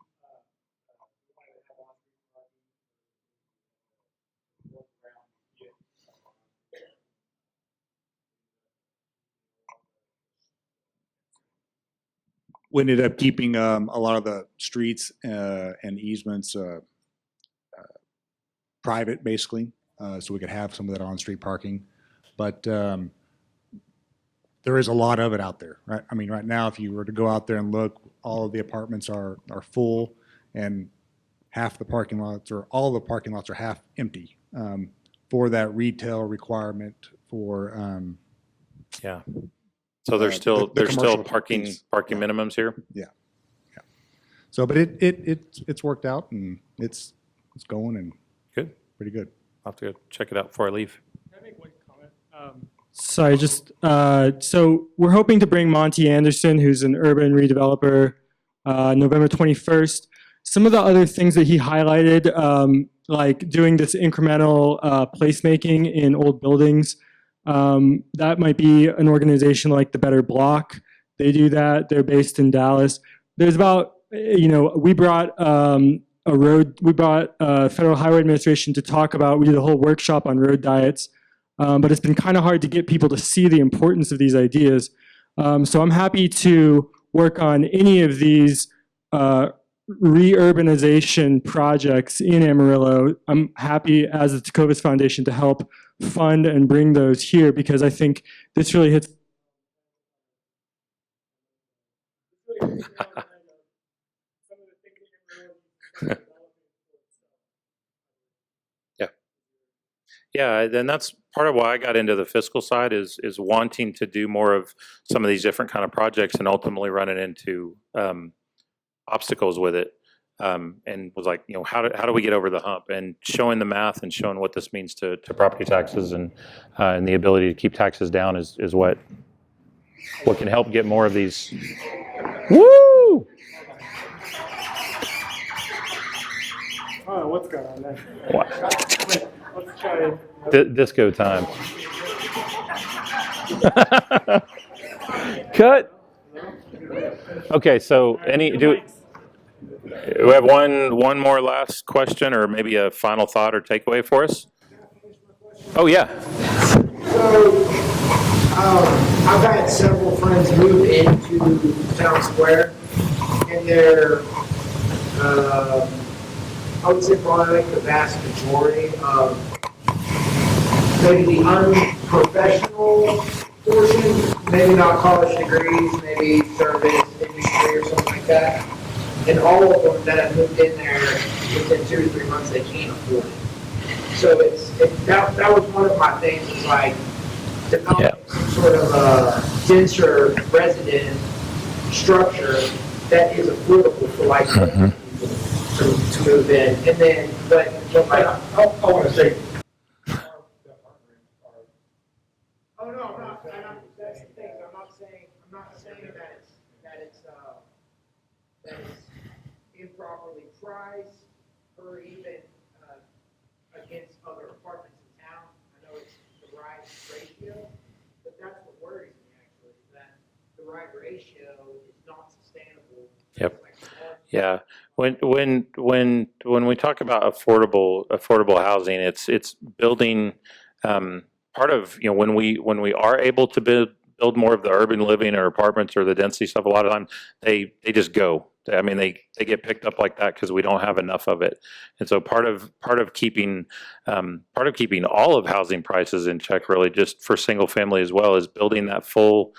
[SPEAKER 5] we ended up keeping a lot of the streets and easements private, basically, so we could have some of that on-street parking. But there is a lot of it out there, right? I mean, right now, if you were to go out there and look, all of the apartments are full, and half the parking lots, or all the parking lots, are half empty for that retail requirement for.
[SPEAKER 2] Yeah. So there's still
[SPEAKER 5] the
[SPEAKER 2] there's still
[SPEAKER 5] commercial
[SPEAKER 2] parking
[SPEAKER 5] piece.
[SPEAKER 2] minimums here.
[SPEAKER 5] So, but it's worked out, and it's going, and
[SPEAKER 2] Good.
[SPEAKER 5] pretty good.
[SPEAKER 2] I'll have to go check it out before I leave.
[SPEAKER 3] Can I make one comment? Sorry, just so we're hoping to bring Monty Anderson, who's an urban redeveloper, November 21st. Some of the other things that he highlighted, like doing this incremental placemaking in old buildings, that might be an organization like the Better Block. They do that. They're based in Dallas. There's about, we brought Federal Highway Administration to talk about, we did a whole workshop on road diets, but it's been kind of hard to get people to see the importance of these ideas. So I'm happy to work on any of these re-urbanization projects in Amarillo. I'm happy as the Tecovas Foundation to help fund and bring those here, because I think this really hits.
[SPEAKER 2] Yeah, then that's part of why I got into the fiscal side is wanting to do more of some of these different kind of projects and ultimately running into obstacles with it. And was like, how do we get over the hump? And showing the math and showing what this means to property taxes and the ability to keep taxes down is what can help get more of these. Woo!
[SPEAKER 3] Oh, what's going on there?
[SPEAKER 2] What?
[SPEAKER 3] Let's try.
[SPEAKER 2] Disco time. Cut. Okay, so we have one more last question, or maybe a final thought or takeaway for us? Oh yeah.
[SPEAKER 6] So, I've had several friends move into Town Square, and they're, I would say probably like the vast majority of maybe the unprofessional portion, maybe not college degrees, maybe service industry or something like that. And all of them that have moved in there within 2 to 3 months, they can't afford it. So that was one of my things, is like developing some sort of a denser resident structure that is affordable for like people to move in. And then, but like, I want to say. Oh no, I'm not. That's the thing. I'm not saying that it's improperly priced or even against other apartments in town. I know it's the right ratio, but that's what worries me actually, that the right ratio is not sustainable.
[SPEAKER 2] Yep. Yeah. When we talk about affordable housing, it's building part of, when we are able to build more of the urban living or apartments or the density stuff, a lot of times they just go. I mean, they get picked up like that because we don't have enough of it. And so part of keeping all of housing prices in check, really, just for single family as well, is building that full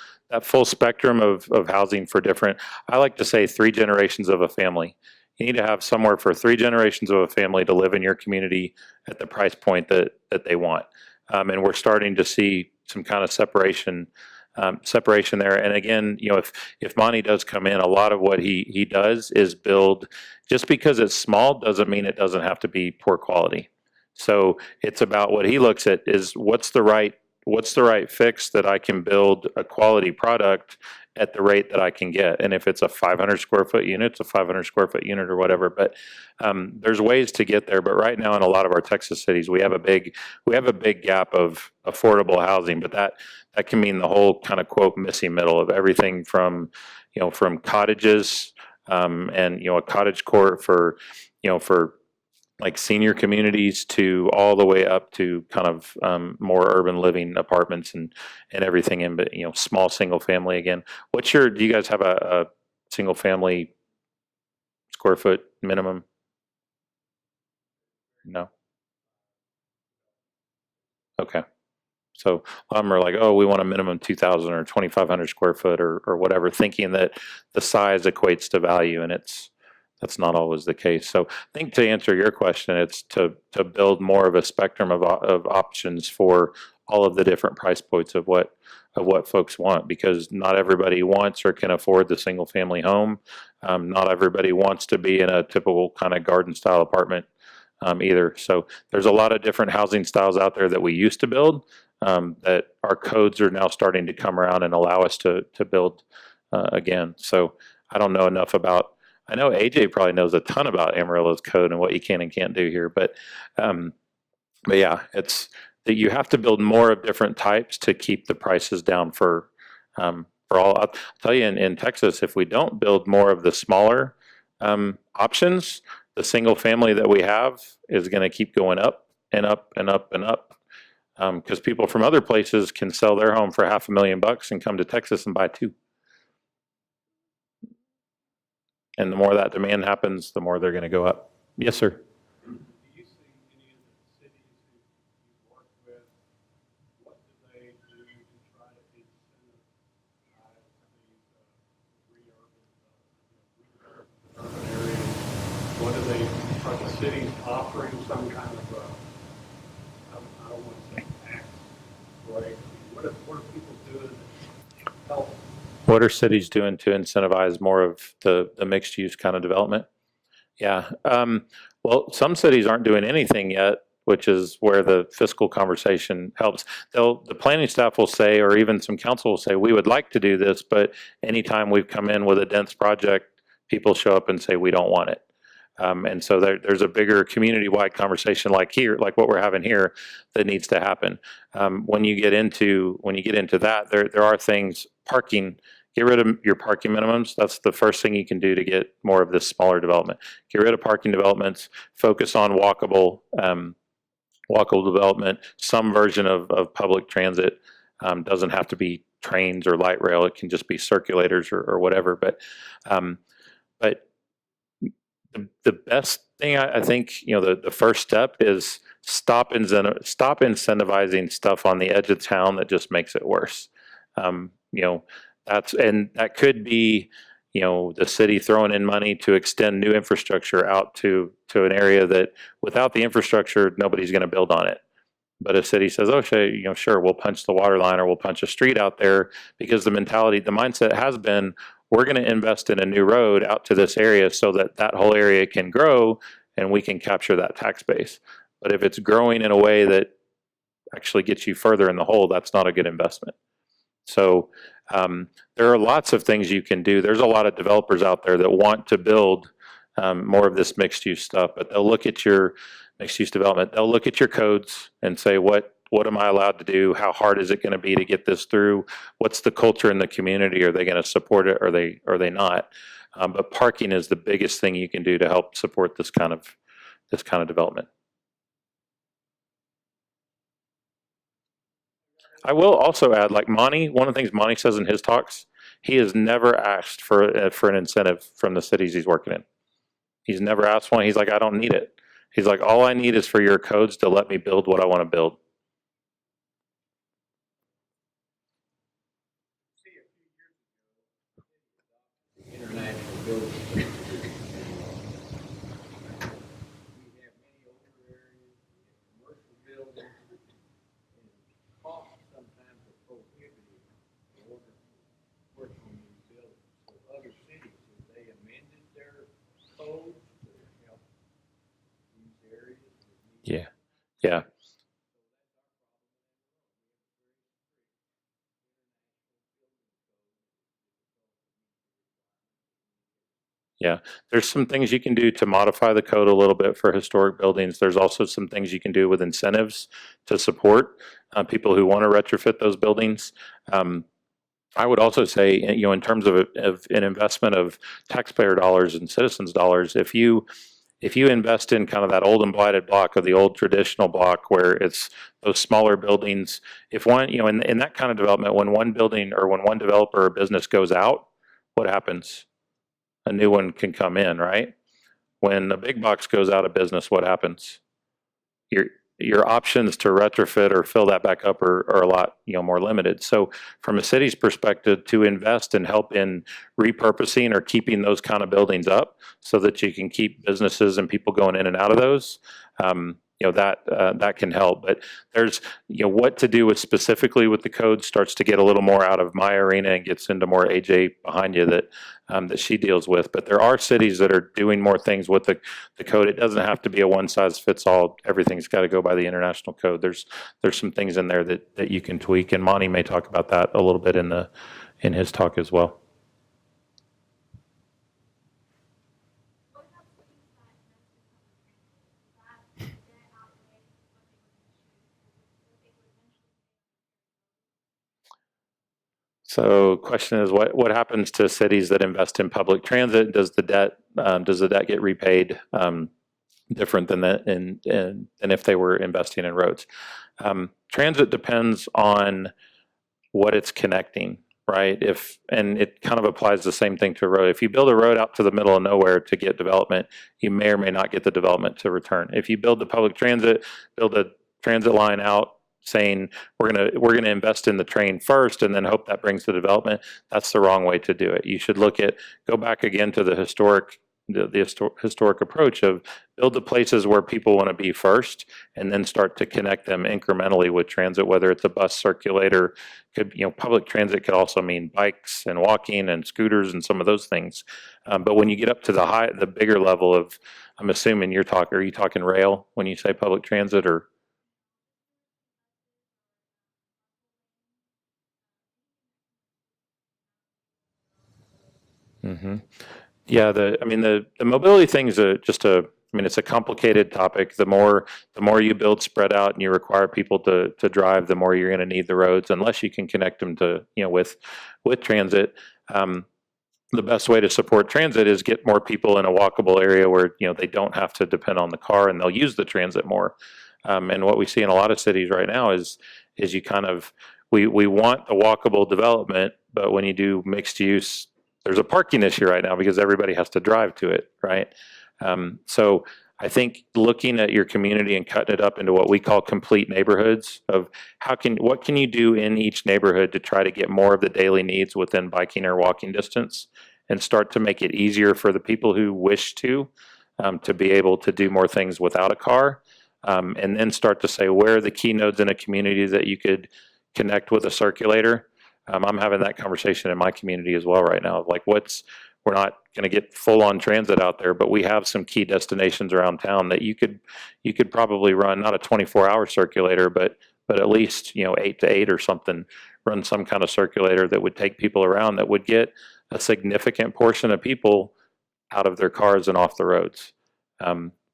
[SPEAKER 2] spectrum of housing for different, I like to say 3 generations of a family. You need to have somewhere for 3 generations of a family to live in your community at the price point that they want. And we're starting to see some kind of separation there. And again, if Monty does come in, a lot of what he does is build. Just because it's small doesn't mean it doesn't have to be poor quality. So it's about what he looks at is what's the right fix that I can build a quality product at the rate that I can get. And if it's a 500 square foot unit, it's a 500 square foot unit or whatever. But there's ways to get there. But right now in a lot of our Texas cities, we have a big gap of affordable housing. But that can mean the whole kind of quote missing middle of everything from cottages and a cottage court for like senior communities to all the way up to kind of more urban living apartments and everything in, but small single family again. Do you guys have a single family square foot minimum? No. Okay. So I'm like, oh, we want a minimum 2,000 or 2,500 square foot or whatever, thinking that the size equates to value, and that's not always the case. So I think to answer your question, it's to build more of a spectrum of options for all of the different price points of what folks want, because not everybody wants or can afford the single family home. Not everybody wants to be in a typical kind of garden style apartment either. So there's a lot of different housing styles out there that we used to build that our codes are now starting to come around and allow us to build again. So I don't know enough about. I know AJ probably knows a ton about Amarillo's code and what you can and can't do here, but yeah, it's that you have to build more of different types to keep the prices down for all. I'll tell you, in Texas, if we don't build more of the smaller options, the single family that we have is going to keep going up and up and up and up, because people from other places can sell their home for $500,000 and come to Texas and buy two. And the more that demand happens, the more they're going to go up. Yes, sir.
[SPEAKER 7] Do you see any of the cities that you work with, what do they do to try to incentivize these urban areas? What do they, are the cities offering some kind of I don't want to say tax break? What are people doing to help?
[SPEAKER 2] What are cities doing to incentivize more of the mixed use kind of development? Yeah. Well, some cities aren't doing anything yet, which is where the fiscal conversation helps. The planning staff will say, or even some council will say, we would like to do this, but anytime we've come in with a dense project, people show up and say, we don't want it. And so there's a bigger community-wide conversation like here, like what we're having here, that needs to happen. When you get into that, there are things, parking. Get rid of your parking minimums. That's the first thing you can do to get more of this smaller development. Get rid of parking developments. Focus on walkable development. Some version of public transit. Doesn't have to be trains or light rail. It can just be circulators or whatever. But the best thing, I think, the first step is stop incentivizing stuff on the edge of town that just makes it worse. That could be, the city throwing in money to extend new infrastructure out to an area that without the infrastructure, nobody's going to build on it. But a city says, oh, sure, we'll punch the water line or we'll punch a street out there, because the mindset has been, we're going to invest in a new road out to this area so that whole area can grow and we can capture that tax base. But if it's growing in a way that actually gets you further in the hole, that's not a good investment. So there are lots of things you can do. There's a lot of developers out there that want to build more of this mixed use stuff, but they'll look at your mixed use development. They'll look at your codes and say, what am I allowed to do? How hard is it going to be to get this through? What's the culture in the community? Are they going to support it? Or are they not? But parking is the biggest thing you can do to help support this kind of development. I will also add, like Monty, one of the things Monty says in his talks, he has never asked for an incentive from the cities he's working in. He's never asked one. He's like, I don't need it. He's like, all I need is for your codes to let me build what I want to build.
[SPEAKER 6] International building. We have many older areas, commercial buildings, and costs sometimes are prohibitive in order to work on these buildings. So other cities, have they amended their codes to help these areas?
[SPEAKER 2] Yeah. Yeah. Yeah, there's some things you can do to modify the code a little bit for historic buildings. There's also some things you can do with incentives to support people who want to retrofit those buildings. I would also say, in terms of an investment of taxpayer dollars and citizens' dollars, if you invest in kind of that old and blighted block, or the old traditional block where it's those smaller buildings, if one, in that kind of development, when one building or when one developer or business goes out, what happens? a new one can come in, right? When a big box goes out of business, what happens? Your options to retrofit or fill that back up are a lot, more limited. So from a city's perspective, to invest and help in repurposing or keeping those kind of buildings up so that you can keep businesses and people going in and out of those, that can help. But there's, what to do with specifically with the code starts to get a little more out of my arena and gets into more AJ behind you that she deals with. But there are cities that are doing more things with the code. It doesn't have to be a one size fits all. Everything's got to go by the international code. There's some things in there that you can tweak, and Monty may talk about that a little bit in his talk as well. So question is, what happens to cities that invest in public transit? Does the debt get repaid different than that than if they were investing in roads? Transit depends on what it's connecting, right? And it kind of applies the same thing to a road. If you build a road out to the middle of nowhere to get development, you may or may not get the development to return. If you build the public transit, build a transit line out saying we're gonna invest in the train first and then hope that brings the development, that's the wrong way to do it. You should go back again to the historic approach of build the places where people want to be first and then start to connect them incrementally with transit, whether it's a bus circulator. Public transit could also mean bikes and walking and scooters and some of those things. But when you get up to the bigger level of, I'm assuming are you talking rail when you say public transit, or? Mm-hmm. Yeah, the mobility thing is it's a complicated topic. The more you build spread out and you require people to drive, the more you're going to need the roads, unless you can connect them to, with transit. The best way to support transit is get more people in a walkable area where, they don't have to depend on the car and they'll use the transit more. And what we see in a lot of cities right now is you we want the walkable development, but when you do mixed use, there's a parking issue right now because everybody has to drive to it, right? So I think looking at your community and cutting it up into what we call complete neighborhoods of what can you do in each neighborhood to try to get more of the daily needs within biking or walking distance, and start to make it easier for the people who wish to be able to do more things without a car, and then start to say where are the key nodes in a community that you could connect with a circulator. I'm having that conversation in my community as well right now. Like, we're not going to get full on transit out there, but we have some key destinations around town that you could probably run, not a 24-hour circulator, but at least 8 to 8 or something. Run some kind of circulator that would take people around, that would get a significant portion of people out of their cars and off the roads.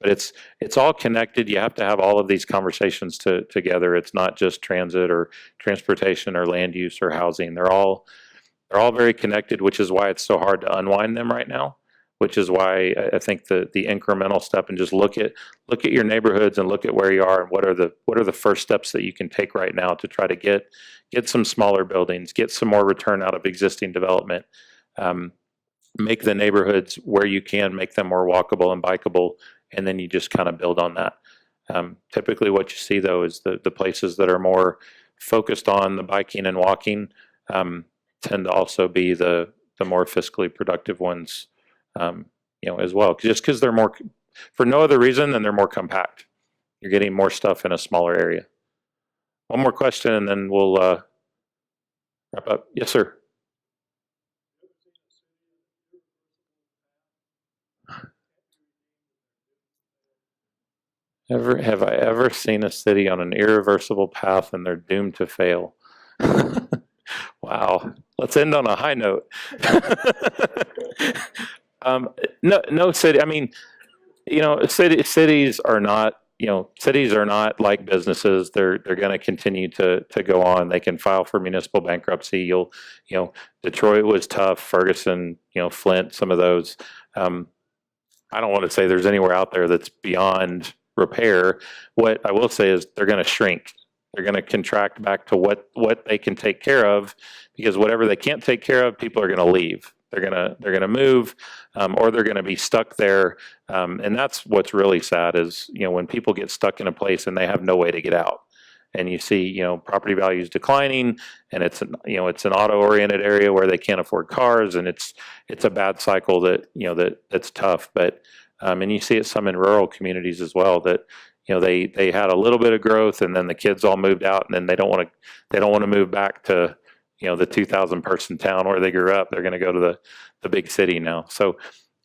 [SPEAKER 2] But it's all connected. You have to have all of these conversations together. It's not just transit or transportation or land use or housing. They're all very connected, which is why it's so hard to unwind them right now. Which is why I think the incremental step, and just look at your neighborhoods and look at where you are and what are the first steps that you can take right now to try to get some smaller buildings, get some more return out of existing development, make the neighborhoods where you can make them more walkable and bikeable. And then you just kind of build on that. Typically what you see though is the places that are more focused on the biking and walking tend to also be the more fiscally productive ones, as well. Just because they're more, for no other reason than they're more compact. You're getting more stuff in a smaller area. One more question and then we'll wrap up. Yes, sir. Have I ever seen a city on an irreversible path and they're doomed to fail? Wow. Let's end on a high note. No city. I mean, cities are not. Cities are not like businesses. They're going to continue to go on. They can file for municipal bankruptcy. Detroit was tough. Ferguson, Flint, some of those. I don't want to say there's anywhere out there that's beyond repair. What I will say is they're going to shrink. They're going to contract back to what they can take care of, because whatever they can't take care of, people are going to leave. they're gonna move, or they're gonna be stuck there. And that's what's really sad is, when people get stuck in a place and they have no way to get out. And you see, property values declining, and it's an auto-oriented area where they can't afford cars, and it's a bad cycle that's tough. But and you see it some in rural communities as well, that they had a little bit of growth, and then the kids all moved out, and then they don't want to move back to the 2,000 person town where they grew up. They're going to go to the big city now. So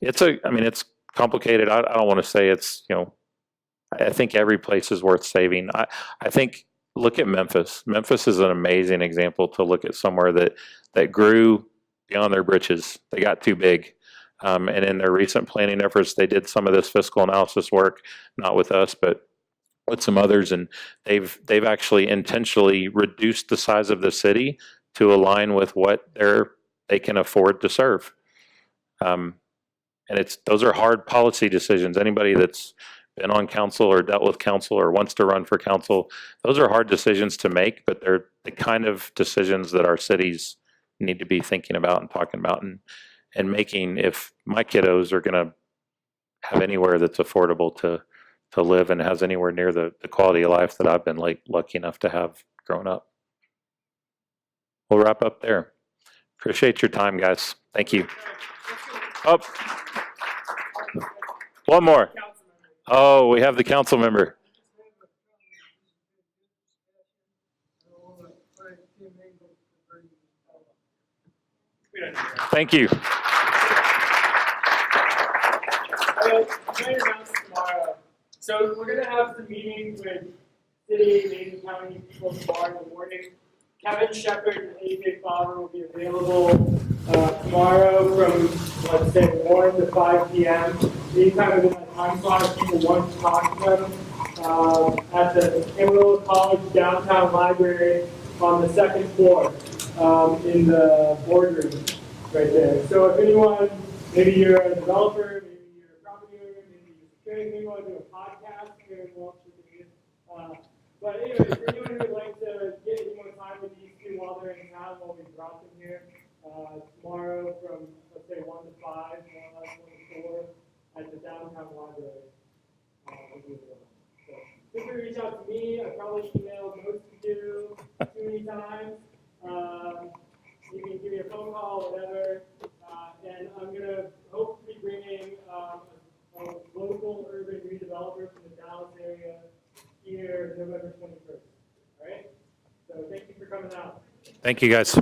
[SPEAKER 2] it's complicated. I don't want to say it's I think every place is worth saving. I think, look at Memphis. Memphis is an amazing example to look at somewhere that grew beyond their britches. They got too big. And in their recent planning efforts, they did some of this fiscal analysis work, not with us, but with some others, and they've actually intentionally reduced the size of the city to align with what they can afford to serve. And those are hard policy decisions. Anybody that's been on council or dealt with council or wants to run for council, those are hard decisions to make, but they're the kind of decisions that our cities need to be thinking about and talking about and making, if my kiddos are going to have anywhere that's affordable to live and has anywhere near the quality of life that I've been lucky enough to have growing up. We'll wrap up there. Appreciate your time, guys. Thank you. Oh, one more. Oh, we have the council member. Thank you.
[SPEAKER 1] I'm going to announce tomorrow. So we're going to have the meeting with city, Maine County people tomorrow in the morning. Kevin Shepherd and AJ Favre will be available tomorrow from, let's say, 1 to 5 p.m. Anytime within that time slot, if people want to talk to them at the Amarillo College Downtown Library on the second floor in the boardroom right there. So if anyone, maybe you're a developer, maybe you're a property owner, maybe you're security, maybe you want to do a podcast, Karen Walsh with you. But anyway, if anyone who would like to get any more time with these two while they're in town, while we brought them here tomorrow from, let's say, 1 to 5, 1 to 4 at the downtown library. So feel free to reach out to me. I probably emailed most of you too many times. You can give me a phone call, whatever. And I'm going to hopefully bring in a local urban redeveloper from the Dallas area here November 21st. All right? So thank you for coming out.
[SPEAKER 2] Thank you, guys.